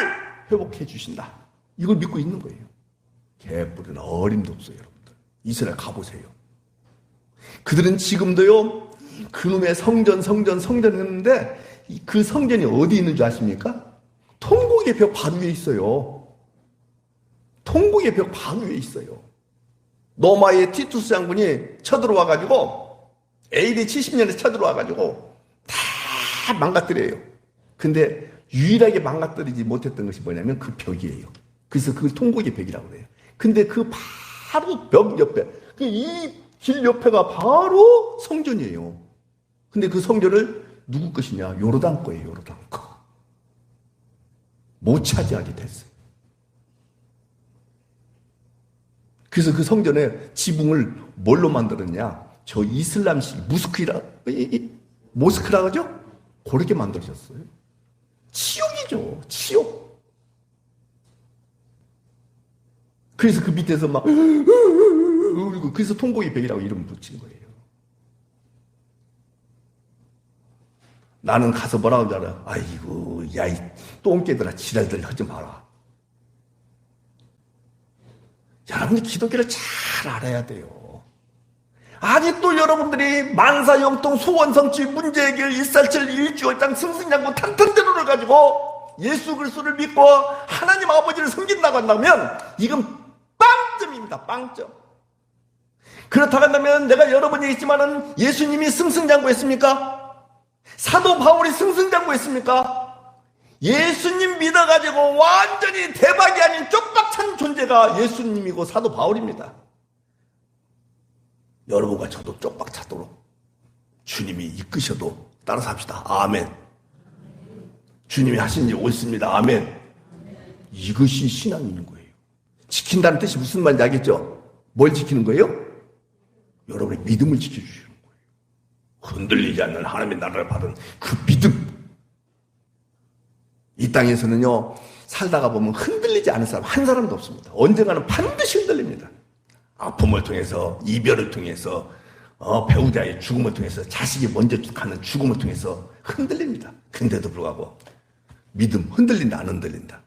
회복해 주신다. 이걸 믿고 있는 거예요. 개뿔은 어림도 없어요, 여러분들. 이스라엘 가보세요. 그들은 지금도요, 그놈의 성전 했는데 그 성전이 어디 있는 줄 아십니까? 통곡의 벽 바로 위에 있어요. 통곡의 벽 바로 위에 있어요. 로마의 티투스 장군이 쳐들어와가지고 AD 70년에 쳐들어와가지고 다 망가뜨려요. 근데 유일하게 망가뜨리지 못했던 것이 뭐냐면 그 벽이에요. 그래서 그걸 통곡의 벽이라고 그래요. 근데 그 바로 벽 옆에, 이 길 옆에가 바로 성전이에요. 근데 그 성전을 누구 것이냐? 요르단 거예요, 요르단 거. 못 차지하게 됐어요. 그래서 그 성전의 지붕을 뭘로 만들었냐? 저 이슬람식 모스크라 그죠? 그렇게 만들어졌어요. 치욕이죠, 치욕. 그래서 그 밑에서 막 울고, 그래서 통곡의 벽이라고 이름 붙인 거예요. 나는 가서 뭐라고 하는 줄 알아? 아이고, 야, 이 똥개들아, 지랄들 하지 마라. 여러분이 기독교를 잘 알아야 돼요. 아직도 여러분들이 만사형통, 소원성취, 문제해결, 일살칠, 일주월장, 승승장구, 탄탄대로를 가지고 예수 그리스도를 믿고 하나님 아버지를 섬긴다고 한다면 이건 빵점입니다. 빵점. 그렇다고 한다면 내가 여러 번 얘기했지만은 예수님이 승승장구했습니까? 사도 바울이 승승장구했습니까? 예수님 믿어가지고 완전히 대박이 아닌 쪽박찬 존재가 예수님이고 사도 바울입니다. 여러분과 저도 쪽박차도록 주님이 이끄셔도 따라서 합시다. 아멘. 주님이 하신 일 옳습니다. 아멘. 이것이 신앙인 거예요. 지킨다는 뜻이 무슨 말인지 알겠죠? 뭘 지키는 거예요? 여러분의 믿음을 지켜주시는 거예요. 흔들리지 않는 하나님의 나라를 받은 그 믿음. 이 땅에서는요, 살다가 보면 흔들리지 않은 사람 한 사람도 없습니다. 언젠가는 반드시 흔들립니다. 아픔을 통해서, 이별을 통해서, 배우자의 죽음을 통해서, 자식이 먼저 가는 죽음을 통해서 흔들립니다. 근데도 불구하고 믿음, 흔들린다 안 흔들린다.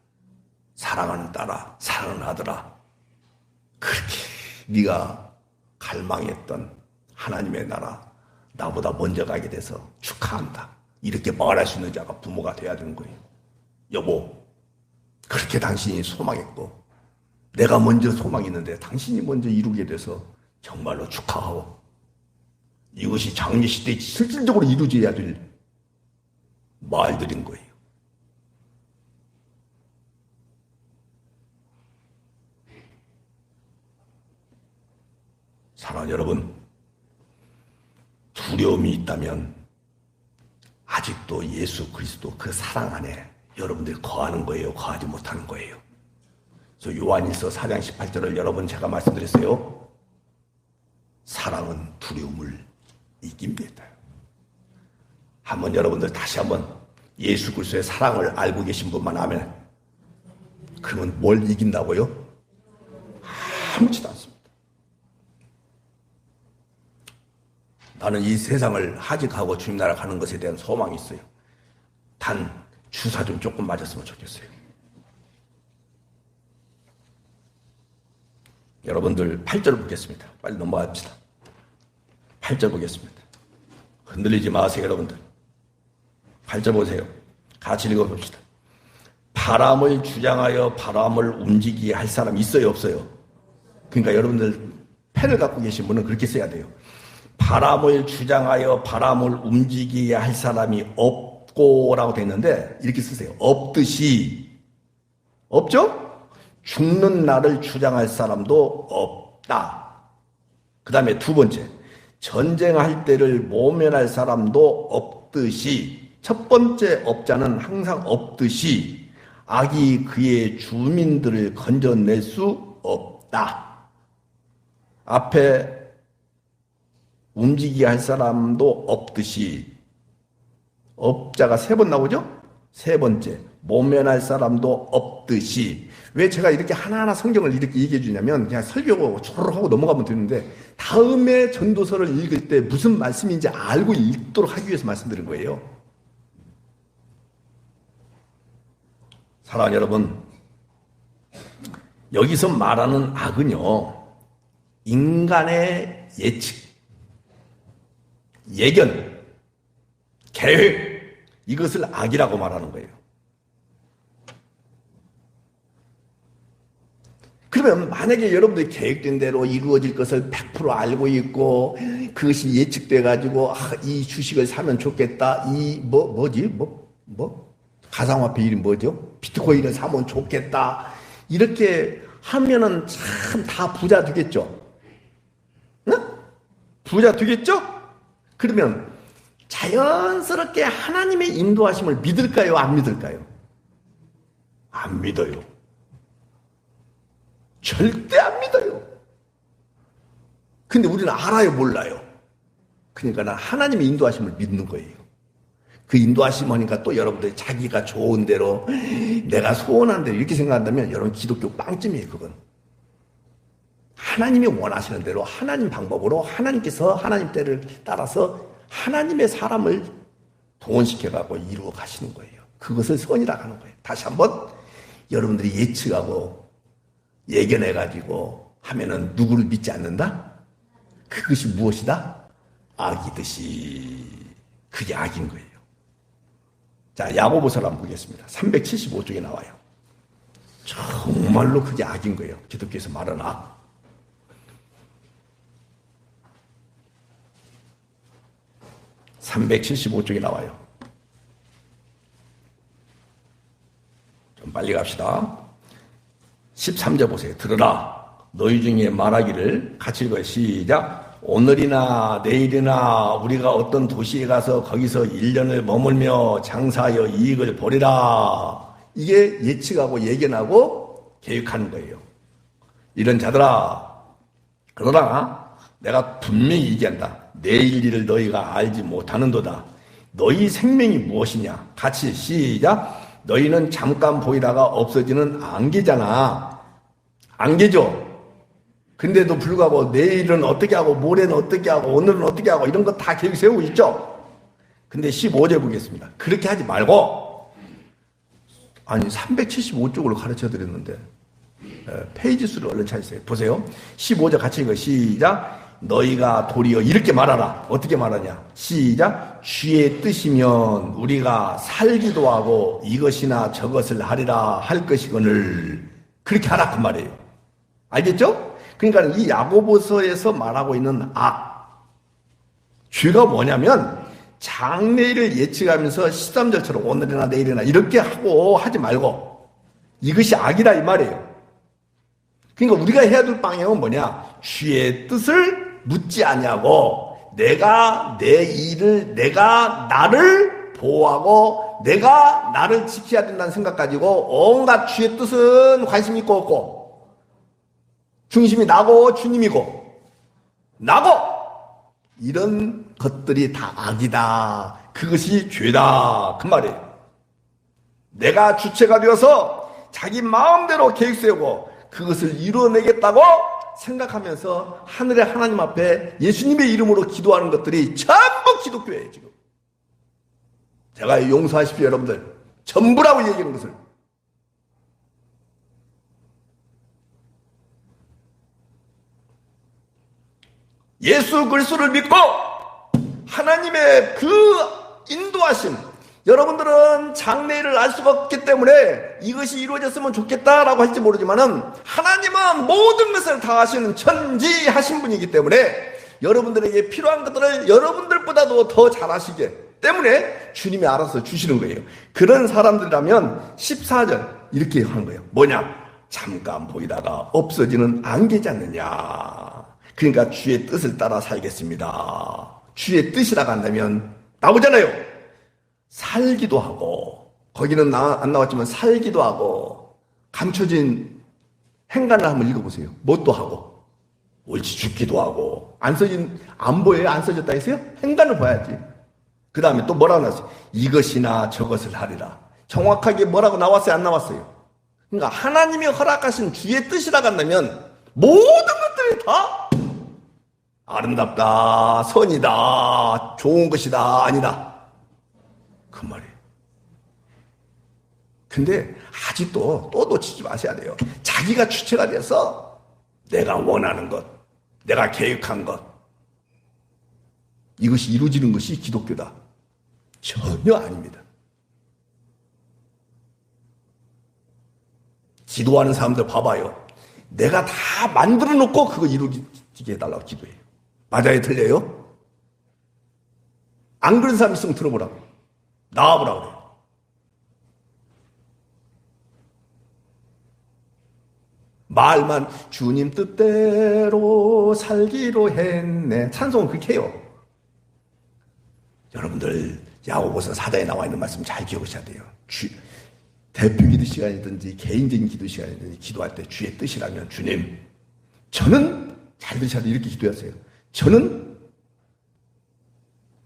사랑하는 딸아, 사랑하는 아들아, 그렇게 네가 갈망했던 하나님의 나라 나보다 먼저 가게 돼서 축하한다. 이렇게 말할 수 있는 자가 부모가 돼야 되는 거예요. 여보, 그렇게 당신이 소망했고 내가 먼저 소망했는데 당신이 먼저 이루게 돼서 정말로 축하하고, 이것이 장례시대에 실질적으로 이루어져야 될 말들인 거예요. 사랑하는 여러분, 두려움이 있다면 아직도 예수 그리스도 그 사랑 안에 여러분들이 거하는 거예요? 거하지 못하는 거예요? 그래서 요한일서 4장 18절을 여러 번 제가 말씀드렸어요. 사랑은 두려움을 이깁니다. 한번 여러분들 다시 한번 예수 그리스도의 사랑을 알고 계신 분만 하면, 그러면 뭘 이긴다고요? 아무렇지도 않습니다. 나는 이 세상을 하직하고 주님 나라 가는 것에 대한 소망이 있어요. 단 주사 좀 조금 맞았으면 좋겠어요. 여러분들 8절 보겠습니다. 빨리 넘어갑시다. 8절 보겠습니다. 흔들리지 마세요, 여러분들. 8절 보세요. 같이 읽어봅시다. 바람을 주장하여 바람을 움직이게 할 사람 있어요, 없어요? 그러니까 여러분들 펜을 갖고 계신 분은 그렇게 써야 돼요. 바람을 주장하여 바람을 움직이게 할 사람이 없고라고 되어 있는데 이렇게 쓰세요. 없듯이. 없죠? 죽는 날을 주장할 사람도 없다. 그 다음에 두 번째, 전쟁할 때를 모면할 사람도 없듯이. 첫 번째 업자는 항상 없듯이 악이 그의 주민들을 건져낼 수 없다. 앞에 움직이게 할 사람도 없듯이 업자가 3번 나오죠? 3번째, 모면할 사람도 없듯이. 왜 제가 이렇게 하나하나 성경을 이렇게 얘기해 주냐면 그냥 설교하고 조르르 하고 넘어가면 되는데 다음에 전도서를 읽을 때 무슨 말씀인지 알고 읽도록 하기 위해서 말씀드린 거예요. 사랑하는 여러분, 여기서 말하는 악은요, 인간의 예측, 예견, 계획, 이것을 악이라고 말하는 거예요. 그러면 만약에 여러분들이 계획된 대로 이루어질 것을 100% 알고 있고 그것이 예측돼 가지고 이 주식을 사면 좋겠다. 이 가상화폐 이름 뭐죠? 비트코인을 사면 좋겠다. 이렇게 하면은 참 다 부자 되겠죠. 응? 부자 되겠죠? 그러면 자연스럽게 하나님의 인도하심을 믿을까요? 안 믿을까요? 안 믿어요. 절대 안 믿어요. 근데 우리는 알아요, 몰라요? 그러니까 난 하나님의 인도하심을 믿는 거예요. 그 인도하심 하니까 또 여러분들이 자기가 좋은 대로 내가 소원한 대로 이렇게 생각한다면 여러분 기독교 빵점이에요. 그건 하나님이 원하시는 대로 하나님 방법으로 하나님께서 하나님 때를 따라서 하나님의 사람을 동원시켜가고 이루어 가시는 거예요. 그것을 선이라고 하는 거예요. 다시 한번 여러분들이 예측하고 예견해가지고 하면은 누구를 믿지 않는다? 그것이 무엇이다? 악이듯이. 그게 악인 거예요. 자, 야고보서를 한번 보겠습니다. 375쪽에 나와요. 정말로 그게 악인 거예요. 기독교에서 말하는 악. (375쪽에) 나와요. 좀 빨리 갑시다. 13절 보세요. 들으라. 너희 중에 말하기를 같이 읽어요. 시작. 오늘이나 내일이나 우리가 어떤 도시에 가서 거기서 1년을 머물며 장사하여 이익을 보리라. 이게 예측하고 예견하고 계획하는 거예요. 이런 자들아, 그러나 내가 분명히 얘기한다. 내일 일을 너희가 알지 못하는도다. 너희 생명이 무엇이냐? 같이 시작. 너희는 잠깐 보이다가 없어지는 안개잖아. 안개죠? 근데도 불구하고 내일은 어떻게 하고 모레는 어떻게 하고 오늘은 어떻게 하고 이런 거 다 계획 세우고 있죠? 근데 15절 보겠습니다. 그렇게 하지 말고, 아니 375쪽으로 가르쳐 드렸는데 페이지 수를 얼른 찾으세요. 보세요. 15절 같이 읽어. 시작. 너희가 도리어 이렇게 말하라. 어떻게 말하냐? 시작. 주의 뜻이면 우리가 살기도 하고 이것이나 저것을 하리라 할 것이거늘. 그렇게 하라 그 말이에요. 알겠죠? 그러니까 이 야고보서에서 말하고 있는 악, 죄가 뭐냐면 장래일을 예측하면서 13절처럼 오늘이나 내일이나 이렇게 하고 하지 말고 이것이 악이다 이 말이에요. 그러니까 우리가 해야 될 방향은 뭐냐? 주의 뜻을 묻지 아니하고 내가 내 일을, 내가 나를 보호하고 내가 나를 지켜야 된다는 생각 가지고 온갖 주의 뜻은 관심 있고 없고 중심이 나고 주님이고 나고 이런 것들이 다 악이다. 그것이 죄다 그 말이에요. 내가 주체가 되어서 자기 마음대로 계획 세우고 그것을 이루어내겠다고 생각하면서 하늘의 하나님 앞에 예수님의 이름으로 기도하는 것들이 전부 기독교예요. 지금 제가 용서하십시오 여러분들, 전부라고 얘기하는 것을. 예수 그리스도를 믿고 하나님의 그 인도하심, 여러분들은 장래일을 알 수가 없기 때문에 이것이 이루어졌으면 좋겠다라고 할지 모르지만은 하나님은 모든 것을 다 하시는 천지하신 분이기 때문에 여러분들에게 필요한 것들을 여러분들보다도 더 잘하시게 때문에 주님이 알아서 주시는 거예요. 그런 사람들이라면 14절 이렇게 하는 거예요. 뭐냐? 잠깐 보이다가 없어지는 안개지 않느냐. 그러니까 주의 뜻을 따라 살겠습니다. 주의 뜻이라고 한다면 나오잖아요. 살기도 하고, 거기는 안 나왔지만 살기도 하고, 감춰진 행간을 한번 읽어보세요. 뭣도 하고, 옳지 죽기도 하고, 안 보여요? 안 써졌다 했어요? 행간을 봐야지. 그 다음에 또 뭐라고 나왔어요? 이것이나 저것을 하리라. 정확하게 뭐라고 나왔어요? 안 나왔어요? 그러니까 하나님이 허락하신 주의 뜻이라 간다면 모든 것들이 다 아름답다, 선이다, 좋은 것이다, 아니다. 그 말이에요. 근데 아직도 또 놓치지 마셔야 돼요. 자기가 주체가 돼서 내가 원하는 것, 내가 계획한 것, 이것이 이루어지는 것이 기독교다. 전혀 아닙니다. 기도하는 사람들 봐봐요. 내가 다 만들어 놓고 그거 이루어지게 해달라고 기도해요. 맞아요? 틀려요? 안 그런 사람 있으면 들어보라고. 나와보라고 그래요. 말만 주님 뜻대로 살기로 했네. 찬송은 그렇게 해요. 여러분들 야고보서 4장에 나와 있는 말씀 잘 기억하셔야 돼요. 대표 기도 시간이든지 개인적인 기도 시간이든지 기도할 때 주의 뜻이라면 주님, 저는 잘 들으셔야 돼요. 이렇게 기도하세요. 저는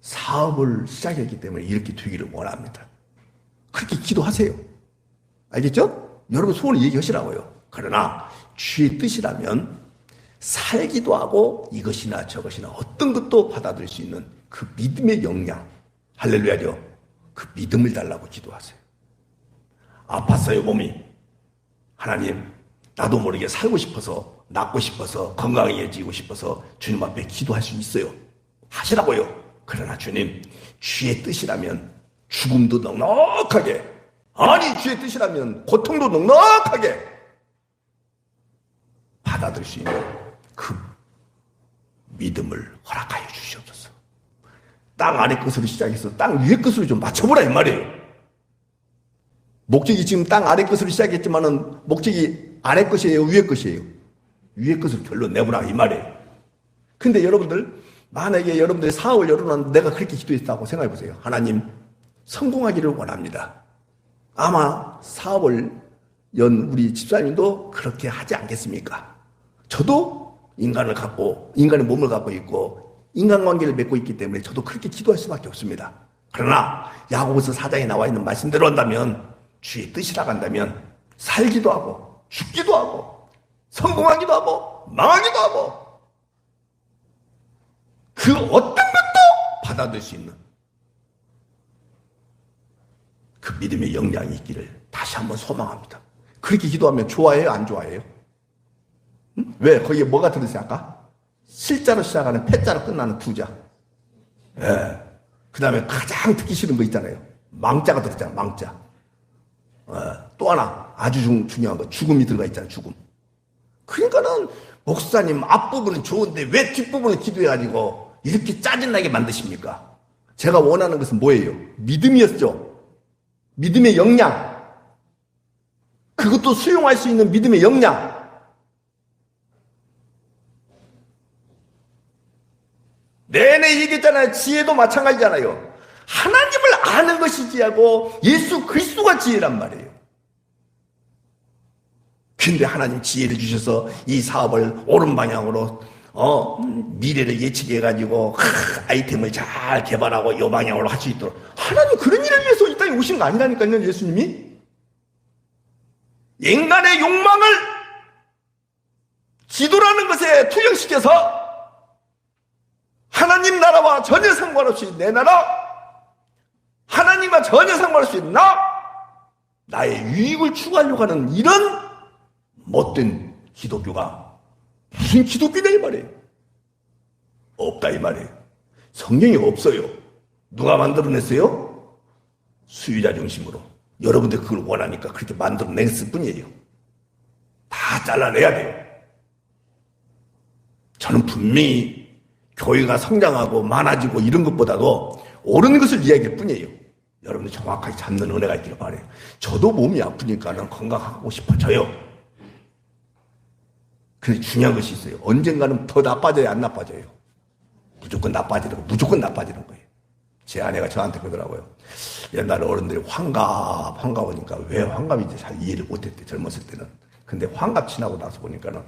사업을 시작했기 때문에 이렇게 되기를 원합니다. 그렇게 기도하세요. 알겠죠? 여러분 소원을 얘기하시라고요. 그러나 주의 뜻이라면 살기도 하고 이것이나 저것이나 어떤 것도 받아들일 수 있는 그 믿음의 역량, 할렐루야죠. 그 믿음을 달라고 기도하세요. 아팠어요 몸이. 하나님 나도 모르게 살고 싶어서, 낫고 싶어서, 건강해지고 싶어서 주님 앞에 기도할 수 있어요. 하시라고요. 그러나 주님, 주의 뜻이라면 죽음도 넉넉하게, 아니 주의 뜻이라면 고통도 넉넉하게 받아들일 수 있는 그 믿음을 허락하여 주시옵소서. 땅 아래 것으로 시작해서 땅 위의 것으로 좀 맞춰보라 이 말이에요. 목적이 지금 땅 아래 것으로 시작했지만은 목적이 아래 것이에요, 위의 것이에요? 위의 것으로 결론 내보라 이 말이에요. 근데 여러분들 만약에 여러분들이 사업을 열어놓은 내가 그렇게 기도했다고 생각해 보세요. 하나님 성공하기를 원합니다. 아마 사업을 연 우리 집사님도 그렇게 하지 않겠습니까? 저도 인간의 몸을 갖고 있고 인간관계를 맺고 있기 때문에 저도 그렇게 기도할 수밖에 없습니다. 그러나 야고보서 4장에 나와 있는 말씀대로 한다면, 주의 뜻이라고 한다면 살기도 하고 죽기도 하고 성공하기도 하고 망하기도 하고 그 어떤 것도 받아들일 수 있는 그 믿음의 역량이 있기를 다시 한번 소망합니다. 그렇게 기도하면 좋아해요? 안 좋아해요? 응? 왜? 거기에 뭐가 들었어요 아까? 실자로 시작하는 패자로 끝나는 두자. 예. 그 다음에 가장 듣기 싫은 거 있잖아요. 망자가 들었잖아요. 망자. 또 하나 아주 중요한 거 죽음이 들어가 있잖아요. 죽음. 그러니까는 목사님 앞부분은 좋은데 왜 뒷부분을 기도해가지고 이렇게 짜증나게 만드십니까? 제가 원하는 것은 뭐예요? 믿음이었죠. 믿음의 역량. 그것도 수용할 수 있는 믿음의 역량. 내내 얘기했잖아요. 지혜도 마찬가지잖아요. 하나님을 아는 것이 지혜고 예수 그리스도가 지혜란 말이에요. 근데 하나님 지혜를 주셔서 이 사업을 옳은 방향으로 미래를 예측해가지고 아이템을 잘 개발하고 이 방향으로 할 수 있도록 하나님 그런 일을 위해서 이 땅에 오신 거 아니라니까요. 예수님이 인간의 욕망을 기도라는 것에 투영시켜서 하나님 나라와 전혀 상관없이 내 나라, 하나님과 전혀 상관없이 나의 유익을 추구하려고 하는 이런 못된 기독교가 무슨 기독교다 이 말이에요. 없다 이 말이에요. 성경이 없어요. 누가 만들어냈어요? 수유자 중심으로. 여러분들 그걸 원하니까 그렇게 만들어냈을 뿐이에요. 다 잘라내야 돼요. 저는 분명히 교회가 성장하고 많아지고 이런 것보다도 옳은 것을 이야기할 뿐이에요. 여러분들 정확하게 잡는 은혜가 있기를 바라요. 저도 몸이 아프니까는 건강하고 싶어져요. 근데 중요한 것이 있어요. 언젠가는 더 나빠져요, 안 나빠져요? 무조건 나빠지는 거예요. 제 아내가 저한테 그러더라고요. 옛날에 어른들이 환갑하니까 왜 환갑인지 잘 이해를 못했대, 젊었을 때는. 근데 환갑 지나고 나서 보니까는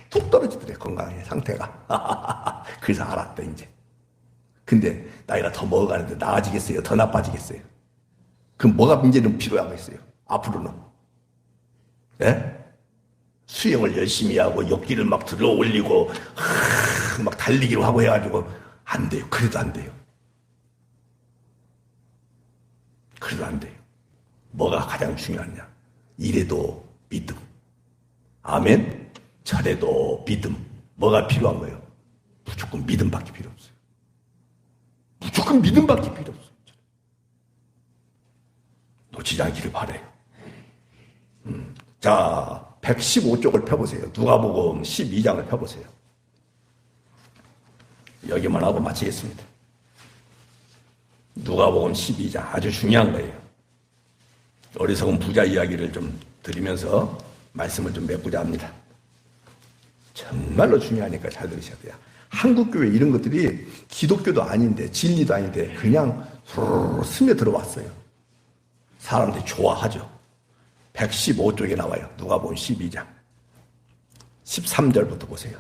툭 떨어지더래, 건강의 상태가. 그래서 알았대, 이제. 근데 나이가 더 먹어가는데 나아지겠어요? 더 나빠지겠어요? 그럼 뭐가 문제는 필요하겠어요? 앞으로는. 예? 수영을 열심히 하고 옆길을 막 들어 올리고 막 달리기로 하고 해가지고 안 돼요. 그래도 안 돼요. 그래도 안 돼요. 뭐가 가장 중요하냐? 이래도 믿음. 아멘. 저래도 믿음. 뭐가 필요한 거예요? 무조건 믿음밖에 필요 없어요. 무조건 믿음밖에 필요 없어요. 놓치지 않기를 바라요. 자, 115쪽을 펴보세요. 누가복음 12장을 펴보세요. 여기만 하고 마치겠습니다. 누가복음 12장 아주 중요한 거예요. 어리석은 부자 이야기를 좀 드리면서 말씀을 좀 맺고자 합니다. 정말로 중요하니까 잘 들으셔야 돼요. 한국교회 이런 것들이 기독교도 아닌데 진리도 아닌데 그냥 스르르 스며 들어왔어요. 사람들이 좋아하죠. 115쪽에 나와요. 누가복음 12장 13절부터 보세요.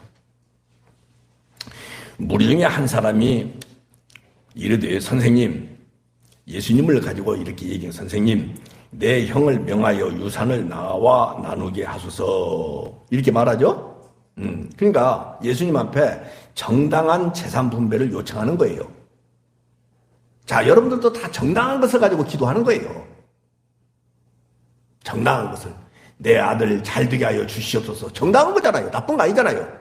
무리 중에 한 사람이 이르되 선생님, 예수님을 가지고 이렇게 얘기해요. 선생님, 내 형을 명하여 유산을 나와 나누게 하소서. 이렇게 말하죠. 그러니까 예수님 앞에 정당한 재산 분배를 요청하는 거예요. 자, 여러분들도 다 정당한 것을 가지고 기도하는 거예요. 정당한 것을. 내 아들 잘 되게 하여 주시옵소서. 정당한 거잖아요. 나쁜 거 아니잖아요.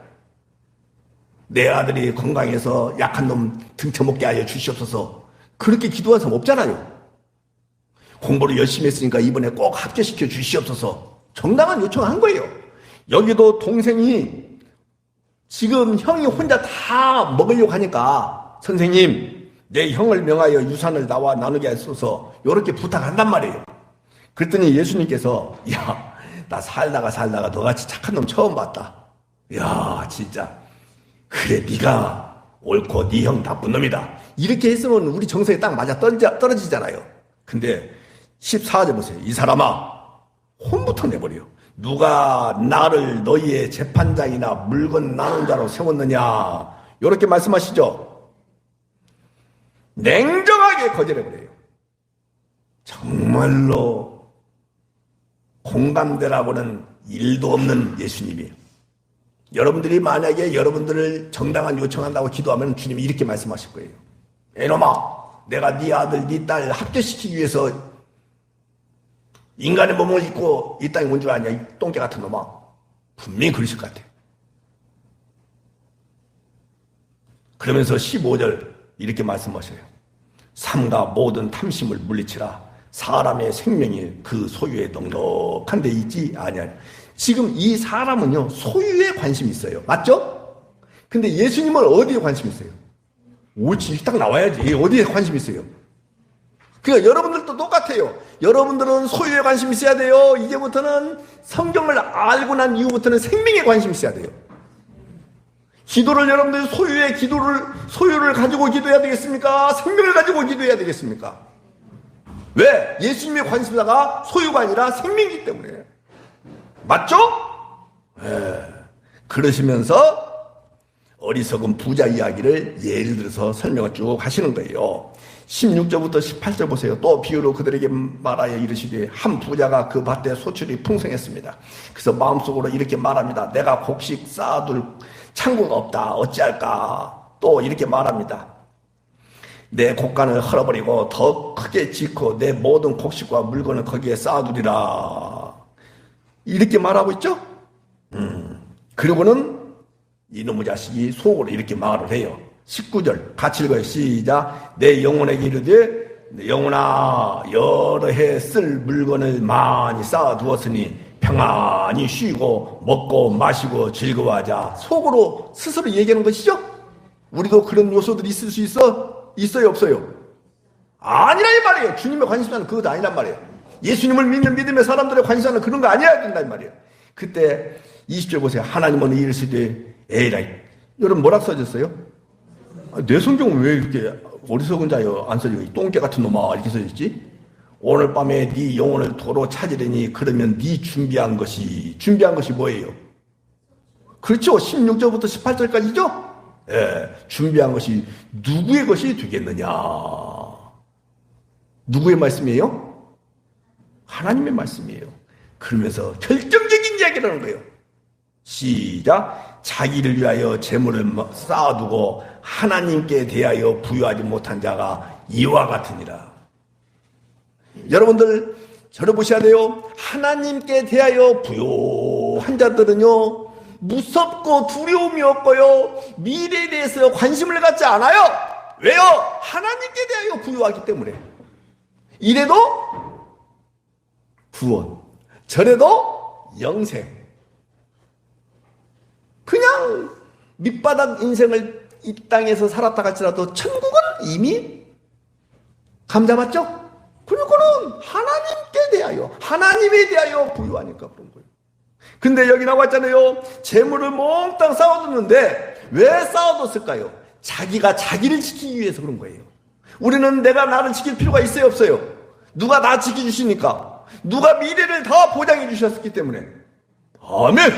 내 아들이 건강해서 약한 놈 등쳐먹게 하여 주시옵소서. 그렇게 기도한 사람 없잖아요. 공부를 열심히 했으니까 이번에 꼭 합격시켜 주시옵소서. 정당한 요청한 거예요. 여기도 동생이 지금 형이 혼자 다 먹으려고 하니까 선생님, 내 형을 명하여 유산을 나와 나누게 하소서. 이렇게 부탁한단 말이에요. 그랬더니 예수님께서 야, 나 살다가 너같이 착한 놈 처음 봤다. 야, 진짜 그래, 네가 옳고 네 형 나쁜 놈이다. 이렇게 했으면 우리 정서에 딱 맞아 떨어지잖아요. 근데 14절 보세요. 이 사람아, 혼부터 내버려. 누가 나를 너희의 재판장이나 물건 나눈 자로 세웠느냐. 이렇게 말씀하시죠. 냉정하게 거절해버려요. 정말로 공감대라고는 일도 없는 예수님이에요. 여러분들이 만약에 여러분들을 정당한 요청한다고 기도하면 주님이 이렇게 말씀하실 거예요. 에놈아, 내가 네 아들, 네 딸 합격시키기 위해서 인간의 몸을 입고 이 땅에 온 줄 아냐, 이 똥개 같은 놈아. 분명히 그러실 것 같아요. 그러면서 15절 이렇게 말씀하셔요. 삼가 모든 탐심을 물리치라. 사람의 생명이 그 소유에 넉넉한 데 있지 아니하냐. 지금 이 사람은요, 소유에 관심이 있어요. 맞죠? 근데 예수님은 어디에 관심이 있어요? 옳지, 딱 나와야지. 어디에 관심이 있어요? 그러니까 여러분들도 똑같아요. 여러분들은 소유에 관심이 있어야 돼요. 이제부터는 성경을 알고 난 이후부터는 생명에 관심이 있어야 돼요. 기도를 여러분들 소유를 가지고 기도해야 되겠습니까? 생명을 가지고 기도해야 되겠습니까? 왜? 예수님의 관심사가 소유가 아니라 생명이기 때문에. 맞죠? 네. 그러시면서 어리석은 부자 이야기를 예를 들어서 설명을 쭉 하시는 거예요. 16절부터 18절 보세요. 또 비유로 그들에게 말하여 이르시되 한 부자가 그 밭에 소출이 풍성했습니다. 그래서 마음속으로 이렇게 말합니다. 내가 곡식 쌓아둘 창고가 없다. 어찌할까? 또 이렇게 말합니다. 내 곡간을 헐어버리고 더 크게 짓고 내 모든 곡식과 물건을 거기에 쌓아두리라. 이렇게 말하고 있죠? 그리고는 이놈의 자식이 속으로 이렇게 말을 해요. 19절 같이 읽어요. 시작. 내 영혼에게 이르되 내 영혼아, 여러 해 쓸 물건을 많이 쌓아두었으니 평안히 쉬고 먹고 마시고 즐거워하자. 속으로 스스로 얘기하는 것이죠. 우리도 그런 요소들이 있을 수 있어요 없어요? 아니라 이 말이에요. 주님의 관심사는 그것 아니란 말이에요. 예수님을 믿는 믿음의 사람들의 관심사는 그런 거 아니어야 된다 이 말이에요. 그때 20절 보세요. 하나님은 이르시되 에라이. 여러분 뭐라고 써졌어요? 내 성경은 왜 이렇게 어리석은 자여 안 써져? 똥개 같은 놈아 이렇게 써졌지? 오늘 밤에 네 영혼을 도로 찾으려니 그러면 네 준비한 것이 뭐예요? 그렇죠. 16절부터 18절까지죠? 준비한 것이 누구의 것이 되겠느냐? 누구의 말씀이에요? 하나님의 말씀이에요. 그러면서 결정적인 이야기를 하는 거예요. 시작. 자기를 위하여 재물을 쌓아두고 하나님께 대하여 부유하지 못한 자가 이와 같으니라. 여러분들 저를 보셔야 돼요. 하나님께 대하여 부유한 자들은요, 무섭고 두려움이 없고요, 미래에 대해서 관심을 갖지 않아요. 왜요? 하나님께 대하여 부유하기 때문에. 이래도 구원, 저래도 영생. 그냥 밑바닥 인생을 이 땅에서 살았다 할지라도 천국은 이미 감잡았죠? 그러니까는 하나님께 대하여, 하나님에 대하여 부유하니까 그런 거예요. 근데 여기 나왔잖아요. 재물을 몽땅 쌓아뒀는데 왜 쌓아뒀을까요? 자기가 자기를 지키기 위해서 그런 거예요. 우리는 내가 나를 지킬 필요가 있어요, 없어요? 누가 나 지켜주시니까. 누가 미래를 다 보장해 주셨기 때문에. 아멘!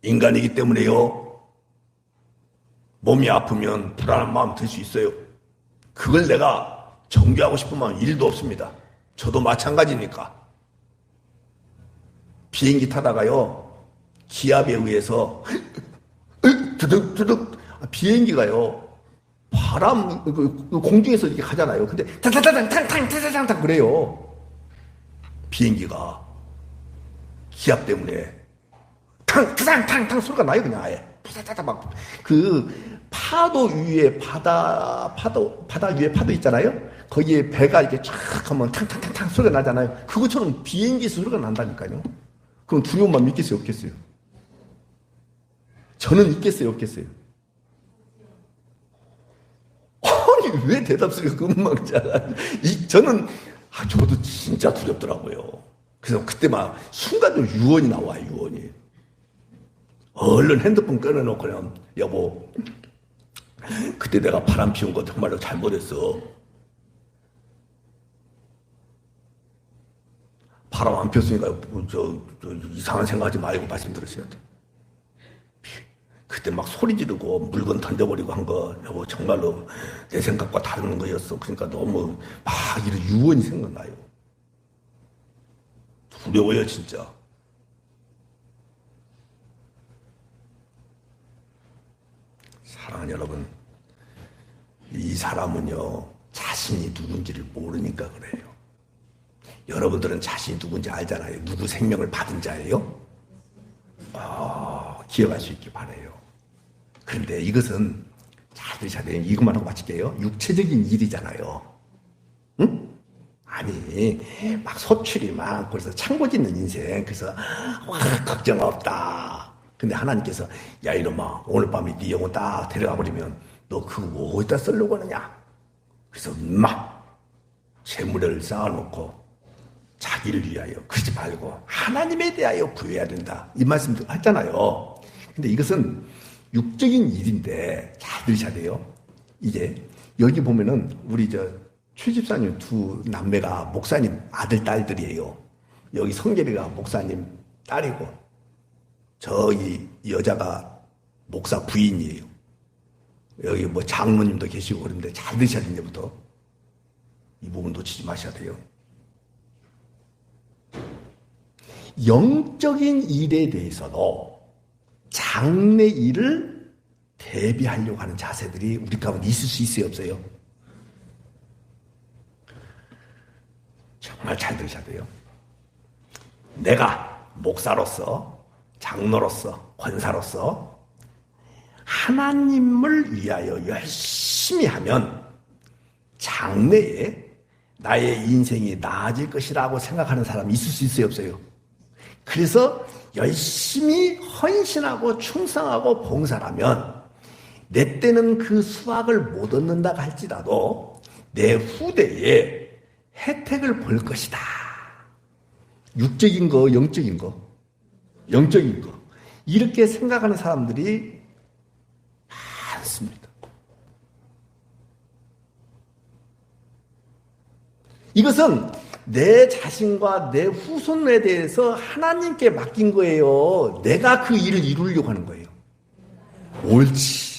인간이기 때문에요. 몸이 아프면 불안한 마음 들 수 있어요. 그걸 내가 정죄하고 싶으면 일도 없습니다. 저도 마찬가지니까. 비행기 타다가요, 기압에 의해서 드득드득 비행기가요, 바람 공중에서 이렇게 가잖아요. 근데 탕탕탕탕탕탕탕탕 그래요. 비행기가 기압 때문에 탕탕탕탕 소리가 나요. 그냥 아예 막 그 파도 위에 바다 위에 파도 있잖아요. 거기에 배가 이렇게 쫙 하면 탕탕탕탕 소리가 나잖아요. 그것처럼 비행기 소리가 난다니까요. 그럼 두려움만 믿겠어요, 없겠어요? 저는 있겠어요, 없겠어요? 아니, 왜 대답소리가 금방잖아. 저는, 저도 진짜 두렵더라고요. 그래서 그때 막 순간적으로 유언이 나와요, 유언이. 얼른 핸드폰 꺼내놓고 그냥, 여보, 그때 내가 바람 피운 거 정말로 잘못했어. 바람 안 폈으니까 저 이상한 생각하지 말고 말씀드렸어요. 그때 막 소리 지르고 물건 던져버리고 한 거, 여보 정말로 내 생각과 다른 거였어. 그러니까 너무 막 이런 유언이 생각나요. 두려워요, 진짜. 사랑하는 여러분, 이 사람은요, 자신이 누군지를 모르니까 그래요. 여러분들은 자신이 누군지 알잖아요. 누구 생명을 받은 자예요? 기억할 수 있기 바라요. 그런데 이것은 잘 들으셔야 돼요. 이것만 하고 마칠게요. 육체적인 일이잖아요. 응? 아니, 막 소출이 많고 그래서 창고 짓는 인생. 그래서 와, 걱정 없다. 근데 하나님께서 야 이놈아, 오늘 밤에 네 영혼 딱 데려가 버리면 너 그거 어디다 쓰려고 하느냐? 그래서 막 재물을 쌓아놓고 자기를 위하여 그러지 말고 하나님에 대하여 부여해야 된다. 이 말씀도 했잖아요. 근데 이것은 육적인 일인데 잘 들으셔야 돼요. 이제 여기 보면은 우리 최 집사님 두 남매가 목사님 아들 딸들이에요. 여기 성계리가 목사님 딸이고 저기 여자가 목사 부인이에요. 여기 뭐 장로님도 계시고 그런데 잘 들으셔야 된다부터 이 부분 놓치지 마셔야 돼요. 영적인 일에 대해서도 장래 일을 대비하려고 하는 자세들이 우리 가운데 있을 수 있어요, 없어요? 정말 잘 들으셔야 돼요. 내가 목사로서, 장로로서, 권사로서 하나님을 위하여 열심히 하면 장래에 나의 인생이 나아질 것이라고 생각하는 사람이 있을 수 있어요, 없어요? 그래서 열심히 헌신하고 충성하고 봉사하면 내 때는 그 수확을 못 얻는다 할지라도 내 후대에 혜택을 볼 것이다. 육적인 거, 영적인 거. 영적인 거. 이렇게 생각하는 사람들이 많습니다. 이것은 내 자신과 내 후손에 대해서 하나님께 맡긴 거예요. 내가 그 일을 이루려고 하는 거예요. 옳지.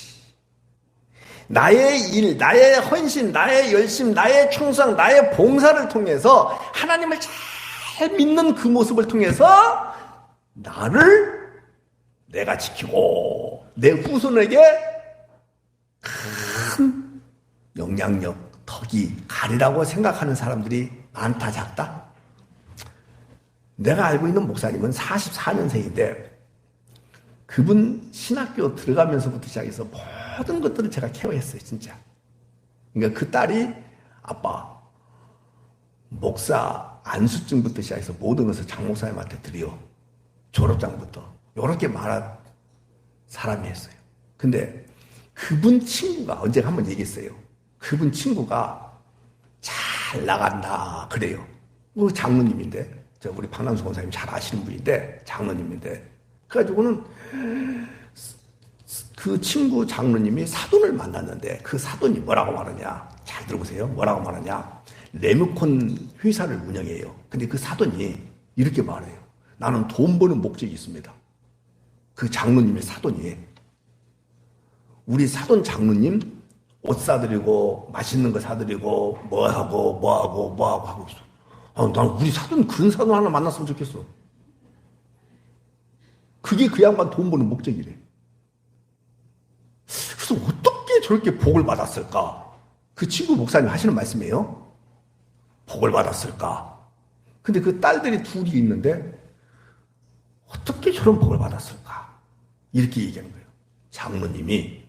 나의 일, 나의 헌신, 나의 열심, 나의 충성, 나의 봉사를 통해서 하나님을 잘 믿는 그 모습을 통해서 나를 내가 지키고 내 후손에게 큰 영향력, 덕이 가리라고 생각하는 사람들이 많다, 작다? 내가 알고 있는 목사님은 44년생인데 그분 신학교 들어가면서부터 시작해서 모든 것들을 제가 케어했어요, 진짜. 그러니까 그 딸이 아빠, 목사 안수증부터 시작해서 모든 것을 장 목사님한테 드려. 졸업장부터. 이렇게 말한 사람이었어요. 근데 그분 친구가 언제 한번 얘기했어요. 그분 친구가 잘 나간다 그래요. 우리 장로님인데, 우리 박남수 권사님 잘 아시는 분인데, 장로님인데, 그래가지고는 그 친구 장로님이 사돈을 만났는데 그 사돈이 뭐라고 말하냐, 잘 들어보세요. 뭐라고 말하냐, 레뮤콘 회사를 운영해요. 근데 그 사돈이 이렇게 말해요. 나는 돈 버는 목적이 있습니다. 그 장로님의 사돈이 우리 사돈 장로님 옷 사드리고 맛있는 거 사드리고 뭐하고 있어. 난 우리 사돈 그런 사돈 하나 만났으면 좋겠어. 그게 그 양반 돈 버는 목적이래. 그래서 어떻게 저렇게 복을 받았을까? 그 친구 목사님 하시는 말씀이에요. 복을 받았을까? 근데 그 딸들이 둘이 있는데 어떻게 저런 복을 받았을까? 이렇게 얘기하는 거예요. 장로님이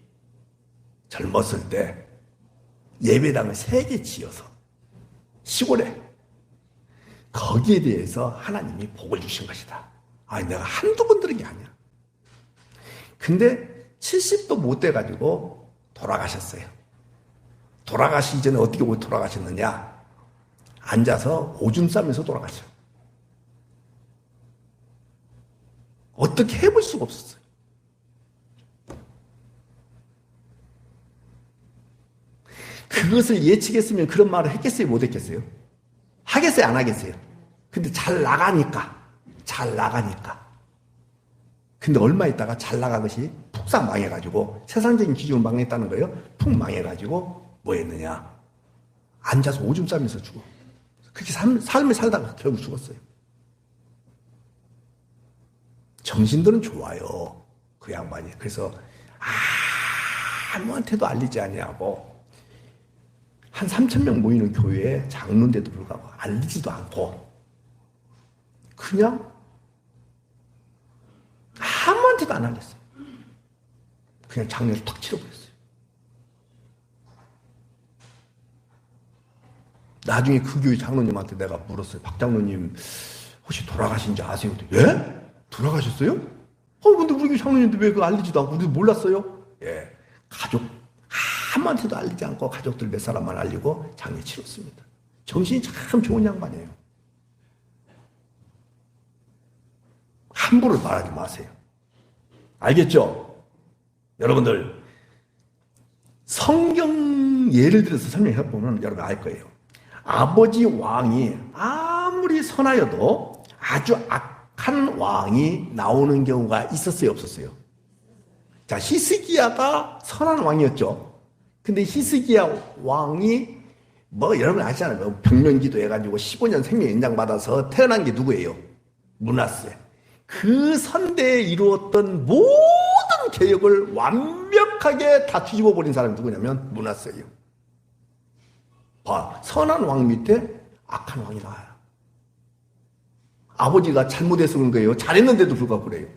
젊었을 때 예배당을 3개 지어서 시골에 거기에 대해서 하나님이 복을 주신 것이다. 아니, 내가 한두 번 들은 게 아니야. 근데 70도 못 돼가지고 돌아가셨어요. 돌아가시기 전에 어떻게 돌아가셨느냐? 앉아서 오줌 싸면서 돌아가셨어요. 어떻게 해볼 수가 없었어요. 그것을 예측했으면 그런 말을 했겠어요? 못 했겠어요? 하겠어요? 안 하겠어요? 근데 잘 나가니까. 근데 얼마 있다가 잘 나간 것이 푹싹 망해가지고, 세상적인 기준으로 망했다는 거예요. 푹 망해가지고 뭐 했느냐? 앉아서 오줌 싸면서 죽어. 그렇게 삶을 살다가 결국 죽었어요. 정신들은 좋아요, 그 양반이. 그래서 아무한테도 알리지 아니하고 한 3,000명 모이는 교회에 장로인데도 불구하고 알리지도 않고 그냥 아무한테도 안 알렸어요. 그냥 장례를 탁 치러버렸어요. 나중에 그 교회 장로님한테 내가 물었어요. 박 장로님 혹시 돌아가신지 아세요? 예? 돌아가셨어요? 근데 우리 교회 장로님인데 왜 그거 알리지도 않고 우리도 몰랐어요? 예. 가족 아무한테도 알리지 않고 가족들 몇 사람만 알리고 장례 치렀습니다. 정신이 참 좋은 양반이에요. 함부로 말하지 마세요. 알겠죠? 여러분들, 성경 예를 들어서 설명해보면 여러분 알 거예요. 아버지 왕이 아무리 선하여도 아주 악한 왕이 나오는 경우가 있었어요, 없었어요? 자, 히스기야가 선한 왕이었죠. 근데 히스기야 왕이 여러분 아시잖아요. 병면기도 해가지고 15년 생명 연장받아서 태어난 게 누구예요? 므낫세. 그 선대에 이루었던 모든 개혁을 완벽하게 다 뒤집어 버린 사람이 누구냐면 므낫세예요. 봐, 선한 왕 밑에 악한 왕이 나와요. 아버지가 잘못해서 그런 거예요. 잘했는데도 불구하고 그래요.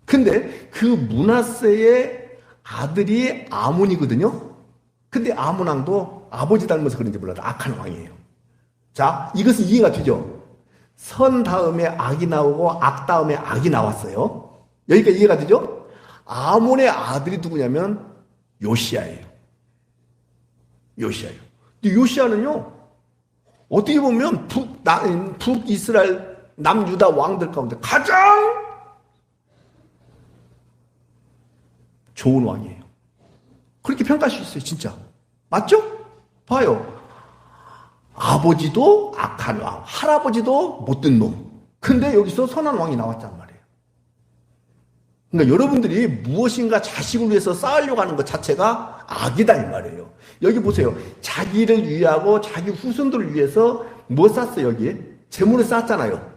근데 그 므낫세의 아들이 아몬이거든요. 근데 아몬 왕도 아버지 닮아서 그런지 몰라도 악한 왕이에요. 자, 이것은 이해가 되죠? 선 다음에 악이 나오고 악 다음에 악이 나왔어요. 여기까지 이해가 되죠? 아몬의 아들이 누구냐면 요시야예요. 요시야예요. 근데 요시야는요, 어떻게 보면 북이스라엘 남유다 왕들 가운데 가장 좋은 왕이에요. 그렇게 평가할 수 있어요, 진짜. 맞죠? 봐요. 아버지도 악한 왕, 할아버지도 못된 놈. 근데 여기서 선한 왕이 나왔단 말이에요. 그러니까 여러분들이 무엇인가 자식을 위해서 쌓으려고 하는 것 자체가 악이다 이 말이에요. 여기 보세요. 자기를 위하고 자기 후손들을 위해서 뭐 쌌어요? 여기에? 재물을 쌓았잖아요.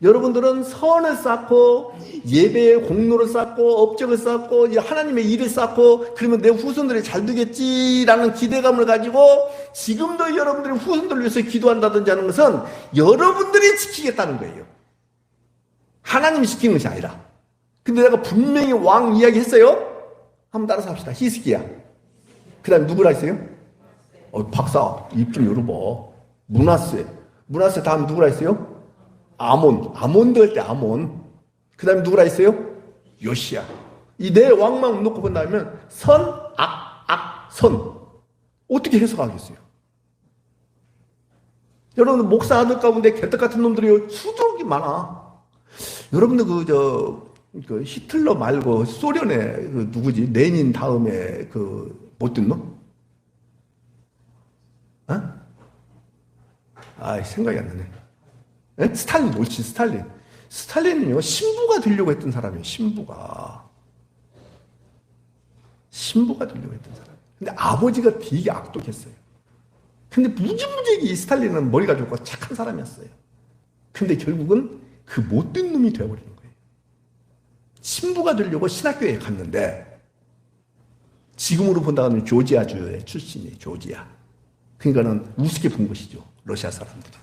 여러분들은 선을 쌓고 예배의 공로를 쌓고 업적을 쌓고 하나님의 일을 쌓고 그러면 내 후손들이 잘 되겠지라는 기대감을 가지고 지금도 여러분들이 후손들을 위해서 기도한다든지 하는 것은 여러분들이 지키겠다는 거예요. 하나님이 지키는 것이 아니라. 근데 내가 분명히 왕 이야기 했어요. 한번 따라서 합시다. 히스기야. 그 다음에 누구라 했어요? 박사 입 좀 열어봐. 문하세 다음 누구라 했어요? 아몬도 할 때 아몬. 그 다음에 누구라 했어요? 요시야. 이 네 왕만 놓고 본다면 선, 악, 선. 어떻게 해석하겠어요? 여러분 목사 아들 가운데 개떡 같은 놈들이 수두룩이 많아. 여러분들 그 히틀러 말고 소련의 그 누구지? 레닌 다음에 그 못된 놈? 생각이 안 나네. 네? 스탈린, 옳지, 스탈린. 스탈린은요, 신부가 되려고 했던 사람이에요, 신부가 되려고 했던 사람. 근데 아버지가 되게 악독했어요. 근데 무지무지하게 이 스탈린은 머리가 좋고 착한 사람이었어요. 근데 결국은 그 못된 놈이 되어버리는 거예요. 신부가 되려고 신학교에 갔는데, 지금으로 본다면 조지아주의 출신이 조지아. 그러니까는 우습게 본 것이죠, 러시아 사람들이.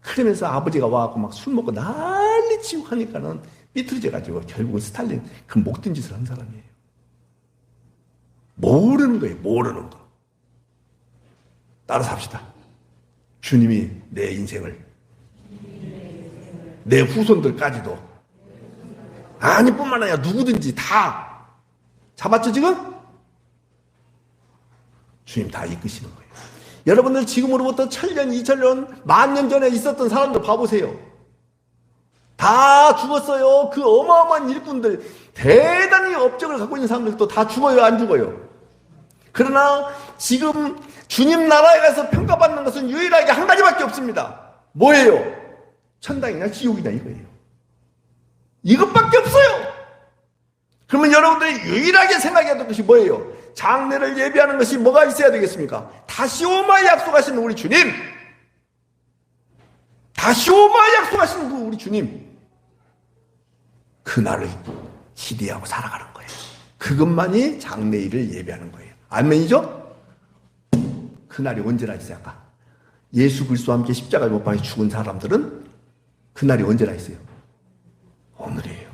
그러면서 아버지가 와갖고 막 술 먹고 난리치고 하니까는 삐뚤어져가지고 결국은 스탈린 그 못된 짓을 한 사람이에요. 모르는 거예요, 모르는 거. 따라서 합시다. 주님이 내 인생을, 내 후손들까지도, 아니뿐만 아니라 누구든지 다 잡았죠 지금? 주님 다 이끄시는 거예요. 여러분들 지금으로부터 1000년, 2000년, 10,000년 전에 있었던 사람들 봐보세요. 다 죽었어요. 그 어마어마한 일꾼들, 대단히 업적을 갖고 있는 사람들도 다 죽어요, 안 죽어요? 그러나 지금 주님 나라에 가서 평가받는 것은 유일하게 한 가지밖에 없습니다. 뭐예요? 천당이냐 지옥이냐 이거예요. 이것밖에 없어요. 그러면 여러분들이 유일하게 생각해야 될 것이 뭐예요? 장래를 예비하는 것이 뭐가 있어야 되겠습니까? 다시 오마 약속하시는 우리 주님. 다시 오마 약속하시는 그 우리 주님. 그날을 기대하고 살아가는 거예요. 그것만이 장래일을 예비하는 거예요. 아멘이죠? 그날이 언제나 있어요. 아까 예수 그리스도와 함께 십자가에 못 박혀 죽은 사람들은 그날이 언제나 있어요. 오늘이에요.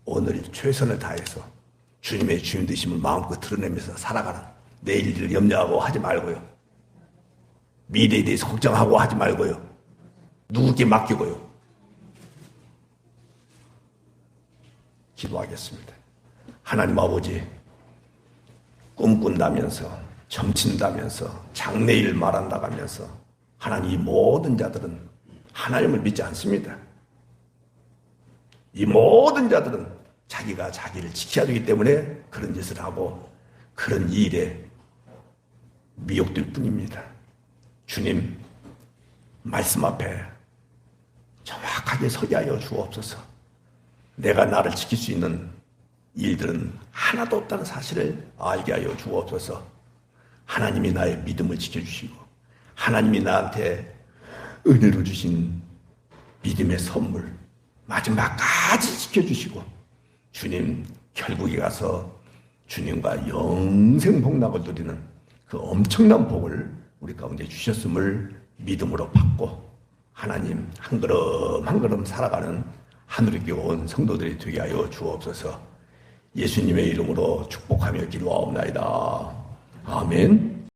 오늘 최선을 다해서 주님의 주인 되심을 마음껏 드러내면서 살아가는, 내일을 염려하고 하지 말고요. 미래에 대해서 걱정하고 하지 말고요. 누구께 맡기고요. 기도하겠습니다. 하나님 아버지, 꿈꾼다면서, 점친다면서, 장래일 말한다면서 하나님 이 모든 자들은 하나님을 믿지 않습니다. 이 모든 자들은 자기가 자기를 지켜야 되기 때문에 그런 짓을 하고 그런 일에 미혹될 뿐입니다. 주님, 말씀 앞에 정확하게 서게 하여 주옵소서. 내가 나를 지킬 수 있는 일들은 하나도 없다는 사실을 알게 하여 주옵소서. 하나님이 나의 믿음을 지켜주시고 하나님이 나한테 은혜로 주신 믿음의 선물 마지막까지 지켜주시고 주님 결국에 가서 주님과 영생 복락을 누리는 그 엄청난 복을 우리 가운데 주셨음을 믿음으로 받고 하나님 한 걸음 한 걸음 살아가는 하늘에 온 성도들이 되게 하여 주옵소서. 예수님의 이름으로 축복하며 기도하옵나이다. 아멘.